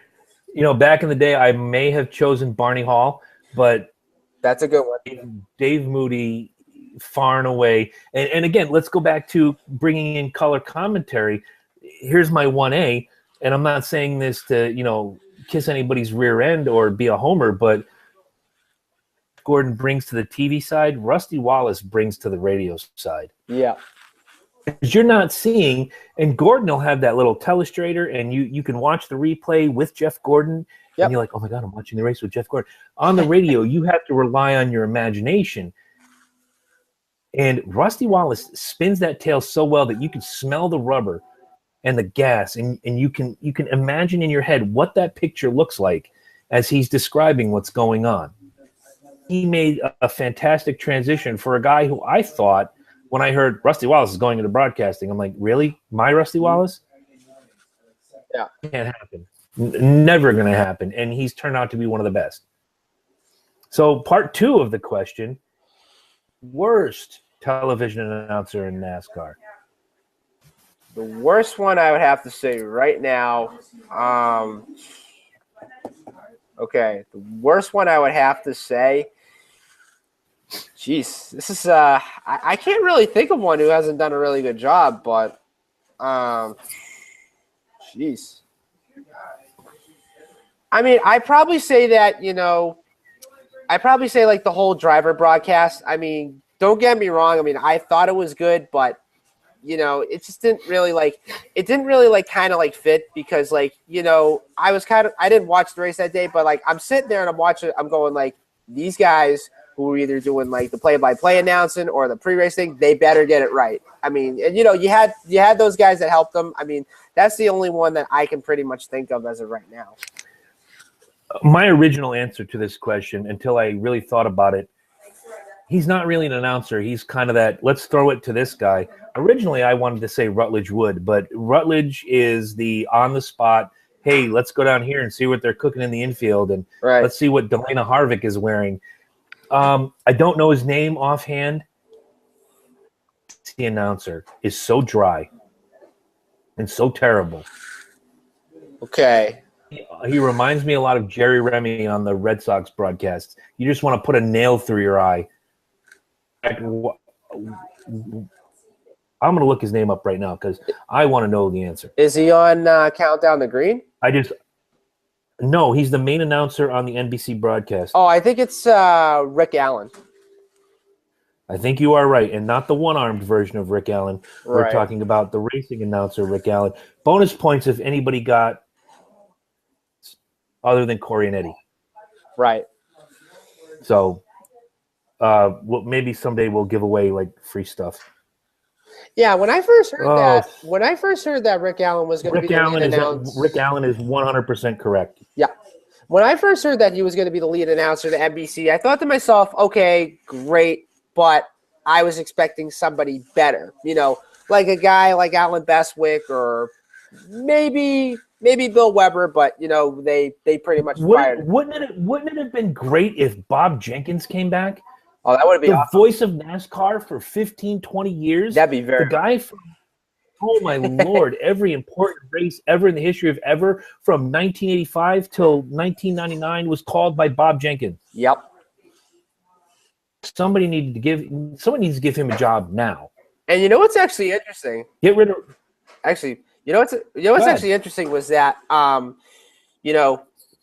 Back in the day, I may have chosen Barney Hall, but that's a good one. Dave Moody, far and away. And again, let's go back to bringing in color commentary. Here's my 1A, and I'm not saying this to, kiss anybody's rear end or be a homer, but Gordon brings to the TV side, Rusty Wallace brings to the radio side. Yeah. Because you're not seeing, and Gordon will have that little telestrator, and you can watch the replay with Jeff Gordon, and you're like, oh my God, I'm watching the race with Jeff Gordon. On the radio, you have to rely on your imagination. And Rusty Wallace spins that tail so well that you can smell the rubber and the gas, and you can imagine in your head what that picture looks like as he's describing what's going on. He made a fantastic transition for a guy who I thought, when I heard Rusty Wallace is going into broadcasting, I'm like, really? My Rusty Wallace? Yeah. Can't happen. Never going to happen. And he's turned out to be one of the best. So part 2 of the question, worst television announcer in NASCAR. The worst one I would have to say right now, the worst one I would have to say, jeez, this is I can't really think of one who hasn't done a really good job, but jeez. I mean, I probably say that, I probably say like the whole driver broadcast. I mean, don't get me wrong. I mean, I thought it was good, but it just didn't really kind of fit because I didn't watch the race that day, but I'm sitting there and I'm watching, I'm going like, these guys who were either doing like the play-by-play announcing or the pre-race thing, they better get it right. I mean, and you had those guys that helped them. I mean, that's the only one that I can pretty much think of as of right now. My original answer to this question, until I really thought about it, he's not really an announcer. He's kind of that, let's throw it to this guy. Originally, I wanted to say Rutledge Wood, but Rutledge is the on-the-spot, hey, let's go down here and see what they're cooking in the infield, and let's see what Delana Harvick is wearing. I don't know his name offhand. The announcer is so dry and so terrible. Okay. He reminds me a lot of Jerry Remy on the Red Sox broadcasts. You just want to put a nail through your eye. I'm going to look his name up right now because I want to know the answer. Is he on Countdown the Green? No, he's the main announcer on the NBC broadcast. Oh, I think it's Rick Allen. I think you are right, and not the one-armed version of Rick Allen. We're talking about the racing announcer, Rick Allen. Bonus points if anybody got other than Corey and Eddie. Right. So maybe someday we'll give away like free stuff. Yeah, when I first heard that Rick Allen was going to be the lead announcer. Rick Allen is 100% correct. Yeah. When I first heard that he was going to be the lead announcer to NBC, I thought to myself, okay, great, but I was expecting somebody better. Like a guy like Alan Bestwick or maybe Bill Weber, but they pretty much fired him. Wouldn't it have been great if Bob Jenkins came back? Oh, that would be the awesome. voice of NASCAR for 15, 20 years. That'd be very the guy from, oh my Lord, every important race ever in the history of ever from 1985 till 1999 was called by Bob Jenkins. Yep. Somebody needs to give him a job now. And you know what's actually interesting? Get rid of. Actually, what's actually interesting was that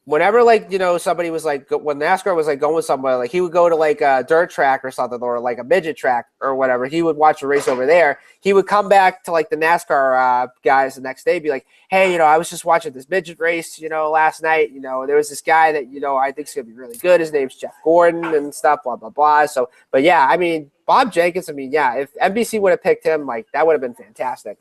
whenever somebody was like when NASCAR was like going somewhere, like he would go to like a dirt track or something or like a midget track or whatever. He would watch a race over there. He would come back to like the NASCAR guys the next day, be like, "Hey, I was just watching this midget race, last night. There was this guy that I think is gonna be really good. His name's Jeff Gordon and stuff, blah blah blah." So, but yeah, I mean Bob Jenkins. I mean, yeah, if NBC would have picked him, like that would have been fantastic.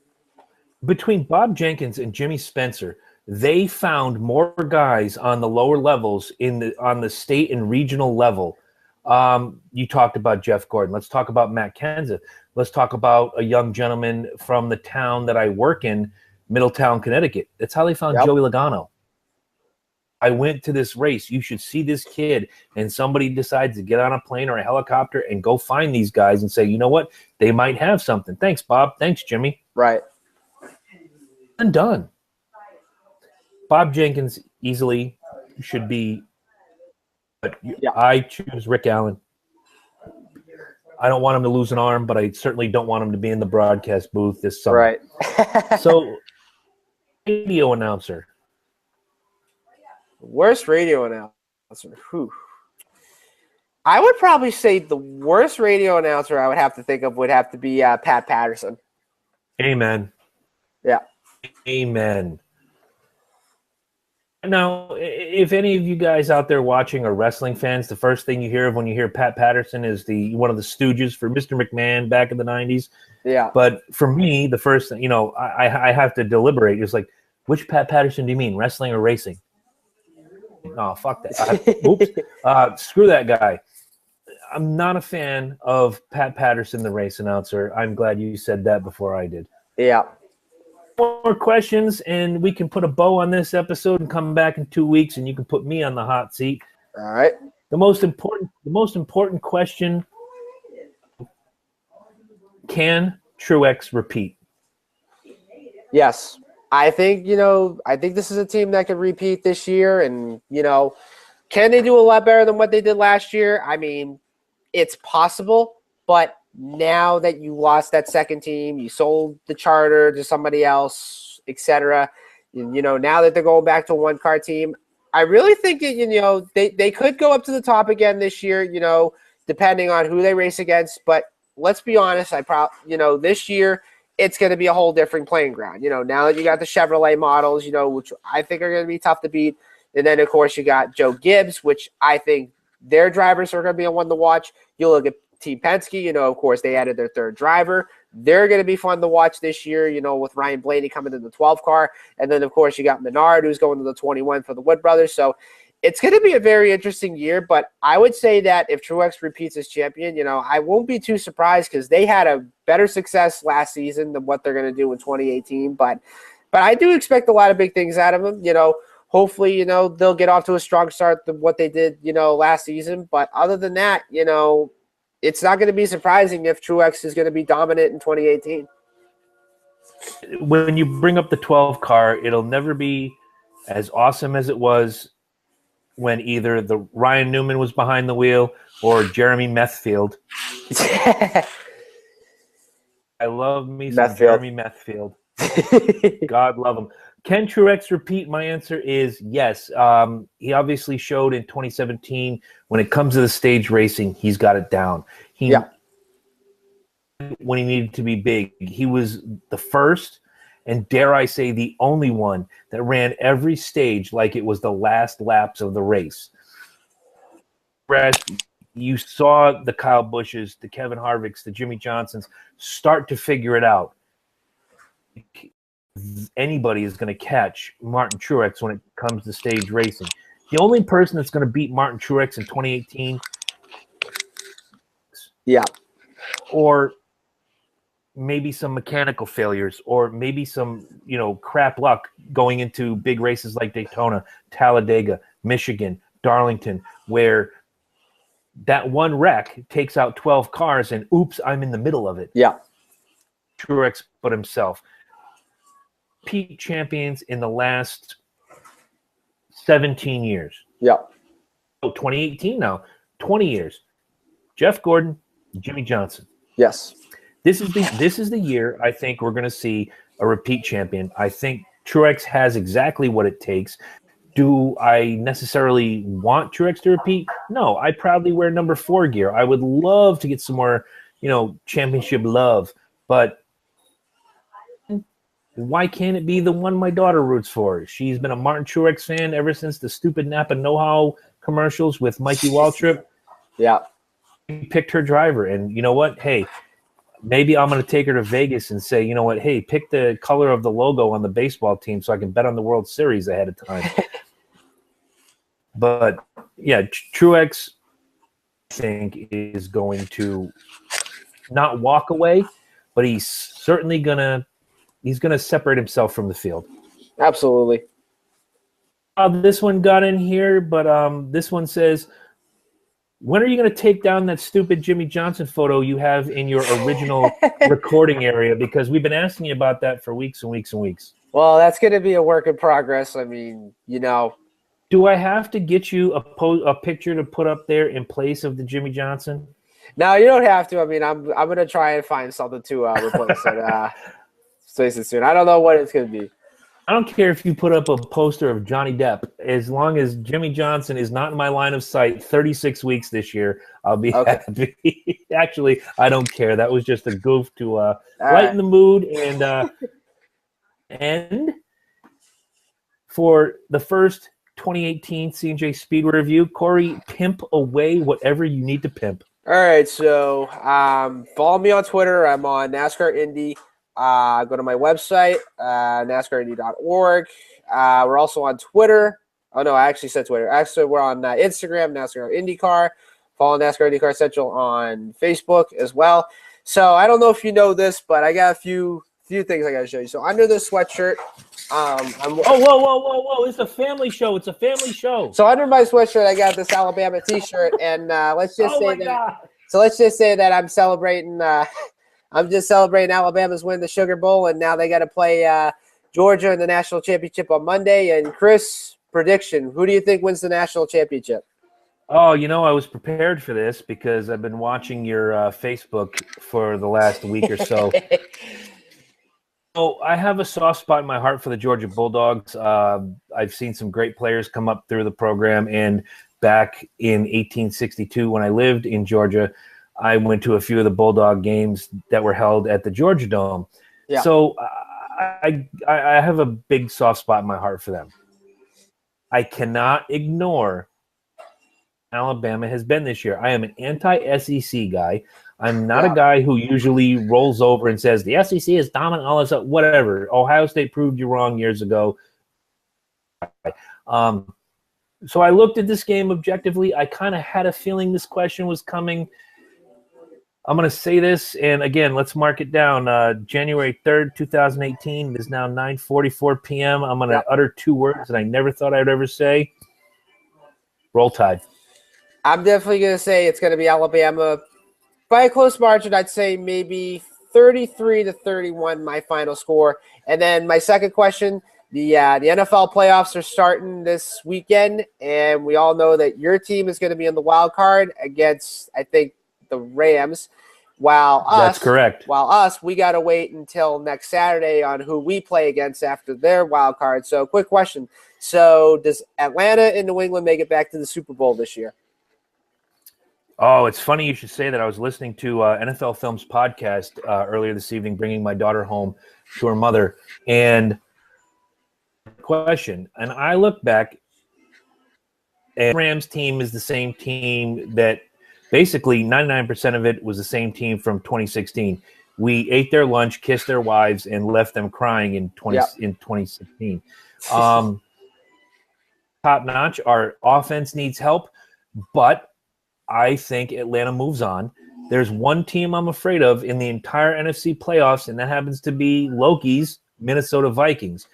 Between Bob Jenkins and Jimmy Spencer, they found more guys on the lower levels on the state and regional level. You talked about Jeff Gordon. Let's talk about Matt Kenseth. Let's talk about a young gentleman from the town that I work in, Middletown, Connecticut. That's how they found Joey Logano. I went to this race. You should see this kid. And somebody decides to get on a plane or a helicopter and go find these guys and say, you know what? They might have something. Thanks, Bob. Thanks, Jimmy. Right. And done. Bob Jenkins easily should be, but I choose Rick Allen. I don't want him to lose an arm, but I certainly don't want him to be in the broadcast booth this summer. Right. So, radio announcer. Worst radio announcer. Whew. I would probably say the worst radio announcer I would have to think of would have to be Pat Patterson. Amen. Yeah. Amen. Now, if any of you guys out there watching are wrestling fans, the first thing you hear of when you hear Pat Patterson is one of the stooges for Mr. McMahon back in the 90s. Yeah. But for me, the first thing, I have to deliberate. It's like, which Pat Patterson do you mean, wrestling or racing? Oh, fuck that. Oops. Screw that guy. I'm not a fan of Pat Patterson, the race announcer. I'm glad you said that before I did. Yeah. More questions, and we can put a bow on this episode and come back in 2 weeks, and you can put me on the hot seat. All right. The most important question: can Truex repeat? Yes, I think this is a team that can repeat this year, and can they do a lot better than what they did last year? I mean, it's possible, but now that you lost that second team, you sold the charter to somebody else, etc. Now that they're going back to a one-car team, I really think that, they could go up to the top again this year, depending on who they race against. But let's be honest, this year it's going to be a whole different playing ground. Now that you got the Chevrolet models, which I think are going to be tough to beat. And then, of course, you got Joe Gibbs, which I think their drivers are going to be a one to watch. You look at Team Penske, of course, they added their third driver. They're going to be fun to watch this year, with Ryan Blaney coming in the 12 car. And then, of course, you got Menard, who's going to the 21 for the Wood Brothers. So it's going to be a very interesting year. But I would say that if Truex repeats as champion, I won't be too surprised because they had a better success last season than what they're going to do in 2018. But I do expect a lot of big things out of them. Hopefully, they'll get off to a strong start than what they did, last season. But other than that, it's not going to be surprising if Truex is going to be dominant in 2018. When you bring up the 12 car, it'll never be as awesome as it was when either the Ryan Newman was behind the wheel or Jeremy Methfield. I love me some Jeremy Methfield. God love him. Can Truex repeat? My answer is yes. He obviously showed in 2017 when it comes to the stage racing, he's got it down. When he needed to be big, he was the first and, dare I say, the only one that ran every stage like it was the last laps of the race. You saw the Kyle Bushes, the Kevin Harvicks, the Jimmy Johnsons start to figure it out. Anybody is going to catch Martin Truex when it comes to stage racing. The only person that's going to beat Martin Truex in 2018, or maybe some mechanical failures, or maybe some crap luck going into big races like Daytona, Talladega, Michigan, Darlington, where that one wreck takes out 12 cars, and oops, I'm in the middle of it. Yeah. Truex put himself. Peak champions in the last 17 years. Yeah. Oh, 2018 now. 20 years. Jeff Gordon, Jimmy Johnson. Yes. This is the year I think we're going to see a repeat champion. I think Truex has exactly what it takes. Do I necessarily want Truex to repeat? No, I proudly wear number 4 gear. I would love to get some more, championship love. But why can't it be the one my daughter roots for? She's been a Martin Truex fan ever since the stupid Napa Know-How commercials with Mikey Waltrip. Yeah. He picked her driver. And you know what? Hey, maybe I'm going to take her to Vegas and say, you know what? Hey, pick the color of the logo on the baseball team so I can bet on the World Series ahead of time. But, yeah, Truex, I think, is going to not walk away, but he's certainly going to separate himself from the field. Absolutely. This one got in here, but this one says, when are you going to take down that stupid Jimmy Johnson photo you have in your original recording area? Because we've been asking you about that for weeks and weeks and weeks. Well, that's going to be a work in progress. I mean, Do I have to get you a picture to put up there in place of the Jimmy Johnson? No, you don't have to. I mean, I'm going to try and find something to replace it. Soon. I don't know what it's going to be. I don't care if you put up a poster of Johnny Depp. As long as Jimmy Johnson is not in my line of sight 36 weeks this year, I'll be happy. Actually, I don't care. That was just a goof to lighten the mood. And for the first 2018 C&J Speedway review, Corey, pimp away whatever you need to pimp. All right, so follow me on Twitter. I'm on NASCAR Indy. Go to my website, NASCARindy.org. We're also on Twitter. Oh, no, I actually said Twitter. Actually, we're on Instagram, NASCAR IndyCar. Follow NASCAR IndyCar Central on Facebook as well. So I don't know if you know this, but I got a few things I got to show you. So under this sweatshirt, whoa! It's a family show. It's a family show. So under my sweatshirt, I got this Alabama T-shirt, and let's just say that I'm celebrating. I'm just celebrating Alabama's win the Sugar Bowl, and now they got to play Georgia in the national championship on Monday. And Chris, prediction: who do you think wins the national championship? Oh, I was prepared for this because I've been watching your Facebook for the last week or so. I have a soft spot in my heart for the Georgia Bulldogs. I've seen some great players come up through the program, and back in 1862 when I lived in Georgia, I went to a few of the Bulldog games that were held at the Georgia Dome. Yeah. So I have a big soft spot in my heart for them. I cannot ignore Alabama has been this year. I am an anti-SEC guy. I'm not a guy who usually rolls over and says the SEC is dominant, all this, whatever. Ohio State proved you wrong years ago. So I looked at this game objectively. I kind of had a feeling this question was coming. I'm going to say this, and again, let's mark it down. January 3rd, 2018. It is now 9:44 p.m. I'm going to utter 2 words that I never thought I would ever say. Roll Tide. I'm definitely going to say it's going to be Alabama by a close margin. I'd say maybe 33-31, my final score. And then my second question, the NFL playoffs are starting this weekend, and we all know that your team is going to be in the wild card against, I think, the Rams. That's correct. While us, we got to wait until next Saturday on who we play against after their wild card. So, quick question. So, does Atlanta and New England make it back to the Super Bowl this year? Oh, it's funny you should say that. I was listening to NFL Films podcast earlier this evening, bringing my daughter home to her mother. And question, and I look back, and Rams team is the same team that basically 99% of it was the same team from 2016. We ate their lunch, kissed their wives, and left them crying in 2016. Top notch. Our offense needs help, but I think Atlanta moves on. There's one team I'm afraid of in the entire NFC playoffs, and that happens to be Loki's Minnesota Vikings.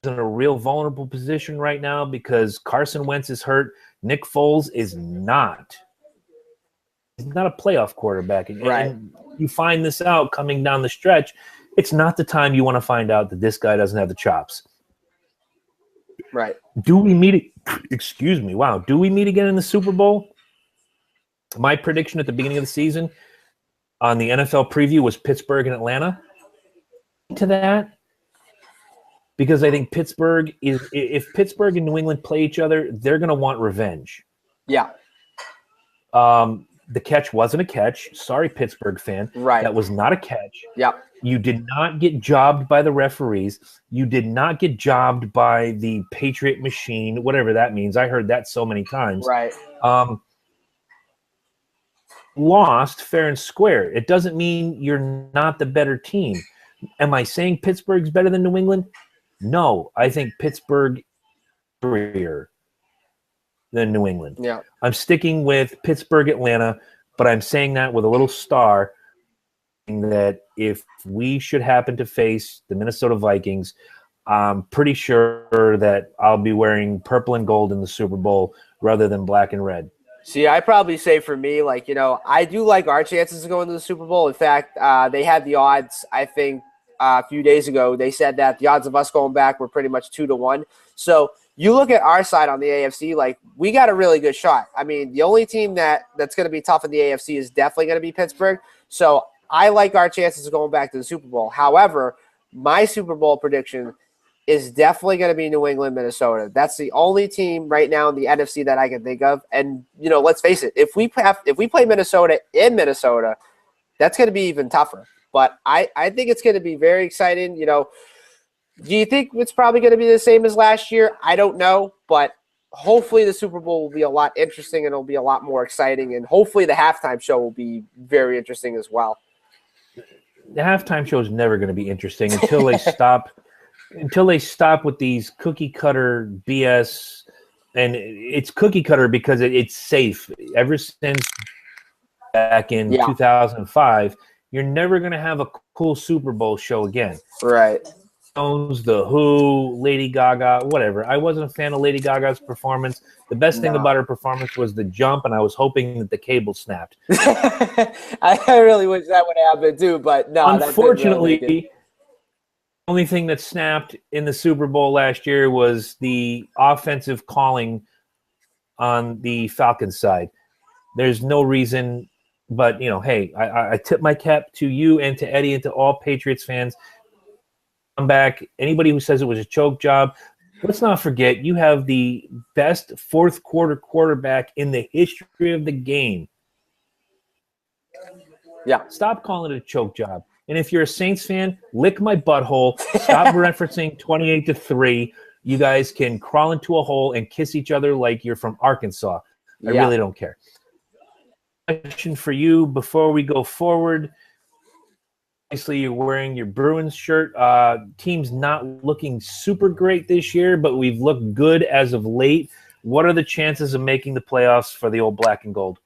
in a real vulnerable position right now because Carson Wentz is hurt. Nick Foles is not. He's not a playoff quarterback. And you find this out coming down the stretch. It's not the time you want to find out that this guy doesn't have the chops. Right. Do we meet? Excuse me. Wow. Do we meet again in the Super Bowl? My prediction at the beginning of the season on the NFL preview was Pittsburgh and Atlanta. To that, because I think Pittsburgh is, if Pittsburgh and New England play each other, they're going to want revenge. Yeah. The catch wasn't a catch. Sorry, Pittsburgh fan. Right. That was not a catch. Yeah. You did not get jobbed by the referees. You did not get jobbed by the Patriot machine, whatever that means. I heard that so many times. Right. Lost fair and square. It doesn't mean you're not the better team. Am I saying Pittsburgh's better than New England? No. I think Pittsburgh is superior than New England. Yeah. I'm sticking with Pittsburgh, Atlanta, but I'm saying that with a little star that if we should happen to face the Minnesota Vikings, I'm pretty sure that I'll be wearing purple and gold in the Super Bowl rather than black and red. See, I probably say for me, like, I do like our chances to go into the Super Bowl. In fact, they had the odds, I think, a few days ago. They said that the odds of us going back were pretty much 2-1. So you look at our side on the AFC, like, we got a really good shot. I mean, the only team that's going to be tough in the AFC is definitely going to be Pittsburgh. So I like our chances of going back to the Super Bowl. However, my Super Bowl prediction is definitely going to be New England, Minnesota. That's the only team right now in the NFC that I can think of. And, let's face it, if we play Minnesota in Minnesota, that's going to be even tougher. But I think it's going to be very exciting. Do you think it's probably going to be the same as last year? I don't know. But hopefully the Super Bowl will be a lot interesting and it'll be a lot more exciting. And hopefully the halftime show will be very interesting as well. The halftime show is never going to be interesting until they stop. Until they stop with these cookie cutter BS, and it's cookie cutter because it's safe. Ever since back in 2005, you're never going to have a cool Super Bowl show again. Right. The Who, Lady Gaga, whatever. I wasn't a fan of Lady Gaga's performance. The best thing about her performance was the jump, and I was hoping that the cable snapped. I really wish that would happen too, but no. Unfortunately, only thing that snapped in the Super Bowl last year was the offensive calling on the Falcons side. There's no reason, but, hey, I tip my cap to you and to Eddie and to all Patriots fans. Come back. Anybody who says it was a choke job, let's not forget you have the best fourth quarter quarterback in the history of the game. Yeah. Stop calling it a choke job. And if you're a Saints fan, lick my butthole. Stop referencing 28-3. You guys can crawl into a hole and kiss each other like you're from Arkansas. I really don't care. Question for you before we go forward. Obviously, you're wearing your Bruins shirt. Team's not looking super great this year, but we've looked good as of late. What are the chances of making the playoffs for the old black and gold?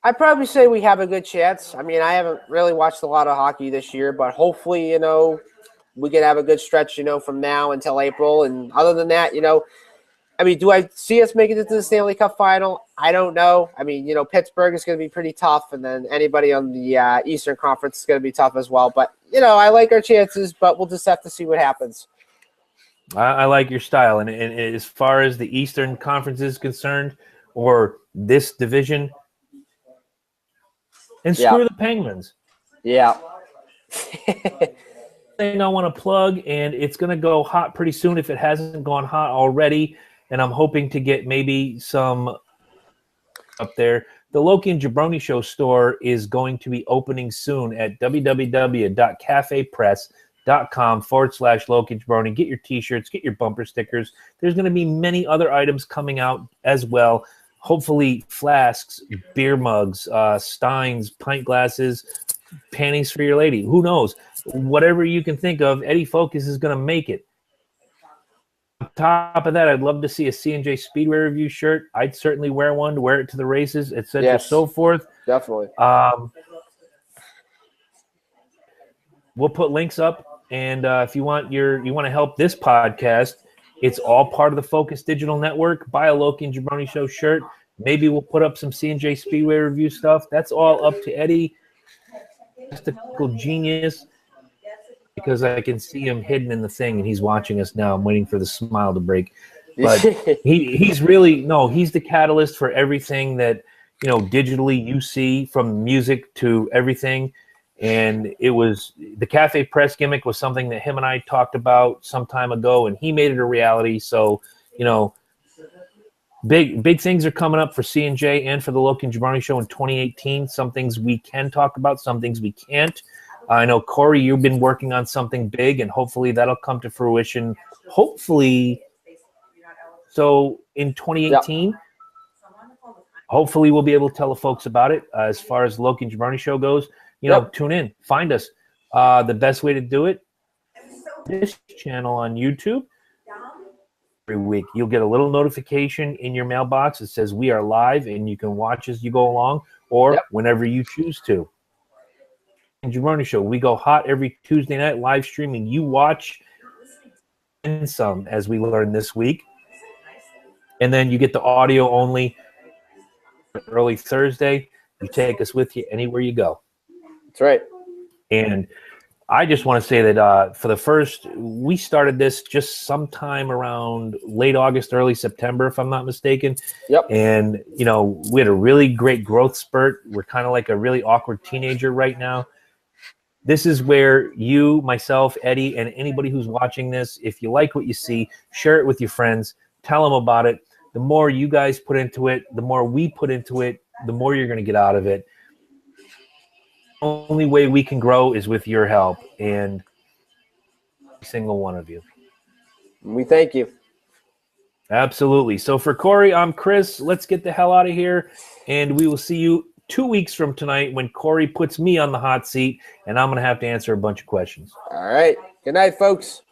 I'd probably say we have a good chance. I mean, I haven't really watched a lot of hockey this year, but hopefully, we can have a good stretch, from now until April. And other than that, I mean, do I see us making it to the Stanley Cup final? I don't know. I mean, Pittsburgh is going to be pretty tough, and then anybody on the Eastern Conference is going to be tough as well. But, I like our chances, but we'll just have to see what happens. I like your style. And as far as the Eastern Conference is concerned, or this division, and screw the Penguins. Yeah. Thing I want to plug, and it's going to go hot pretty soon if it hasn't gone hot already. And I'm hoping to get maybe some up there. The Loki and Jabroni Show store is going to be opening soon at www.cafepress.com/Loki and Jabroni. Get your T-shirts, get your bumper stickers. There's going to be many other items coming out as well. Hopefully flasks, beer mugs, steins, pint glasses, panties for your lady. Who knows? Whatever you can think of, Eddie Focus is going to make it. On top of that, I'd love to see a C&J Speedway review shirt. I'd certainly wear one to wear it to the races, etc. Yes, so forth. Definitely. We'll put links up And if you want to help this podcast, it's all part of the Focus Digital Network. Buy a Loki and Jabroni Show shirt. Maybe we'll put up some C&J Speedway review stuff. That's all up to Eddie. Mystical genius, because I can see him hidden in the thing, and he's watching us now. I'm waiting for the smile to break. But he's the catalyst for everything that, digitally you see, from music to everything. And it was the Cafe Press gimmick was something that him and I talked about some time ago, and he made it a reality. So, big things are coming up for C&J and for the Loki and Jabroni Show in 2018. Some things we can talk about, some things we can't. I know, Corey, you've been working on something big, and hopefully that'll come to fruition. Hopefully, so in 2018, hopefully we'll be able to tell the folks about it. As far as Loki and Jabroni Show goes, tune in, find us. The best way to do it, this channel on YouTube. Every week you'll get a little notification in your mailbox that says we are live, and you can watch as you go along, or whenever you choose to. And Jabroni Show, we go hot every Tuesday night, live streaming. You watch and some, as we learned this week, and then you get the audio only early Thursday. You take us with you anywhere you go. That's right. And I just want to say that we started this just sometime around late August, early September, if I'm not mistaken. Yep. And, we had a really great growth spurt. We're kind of like a really awkward teenager right now. This is where you, myself, Eddie, and anybody who's watching this, if you like what you see, share it with your friends, tell them about it. The more you guys put into it, the more we put into it, the more you're going to get out of it. Only way we can grow is with your help, and every single one of you. We thank you. Absolutely. So for Corey, I'm Chris. Let's get the hell out of here, and we will see you 2 weeks from tonight when Corey puts me on the hot seat, and I'm going to have to answer a bunch of questions. All right. Good night, folks.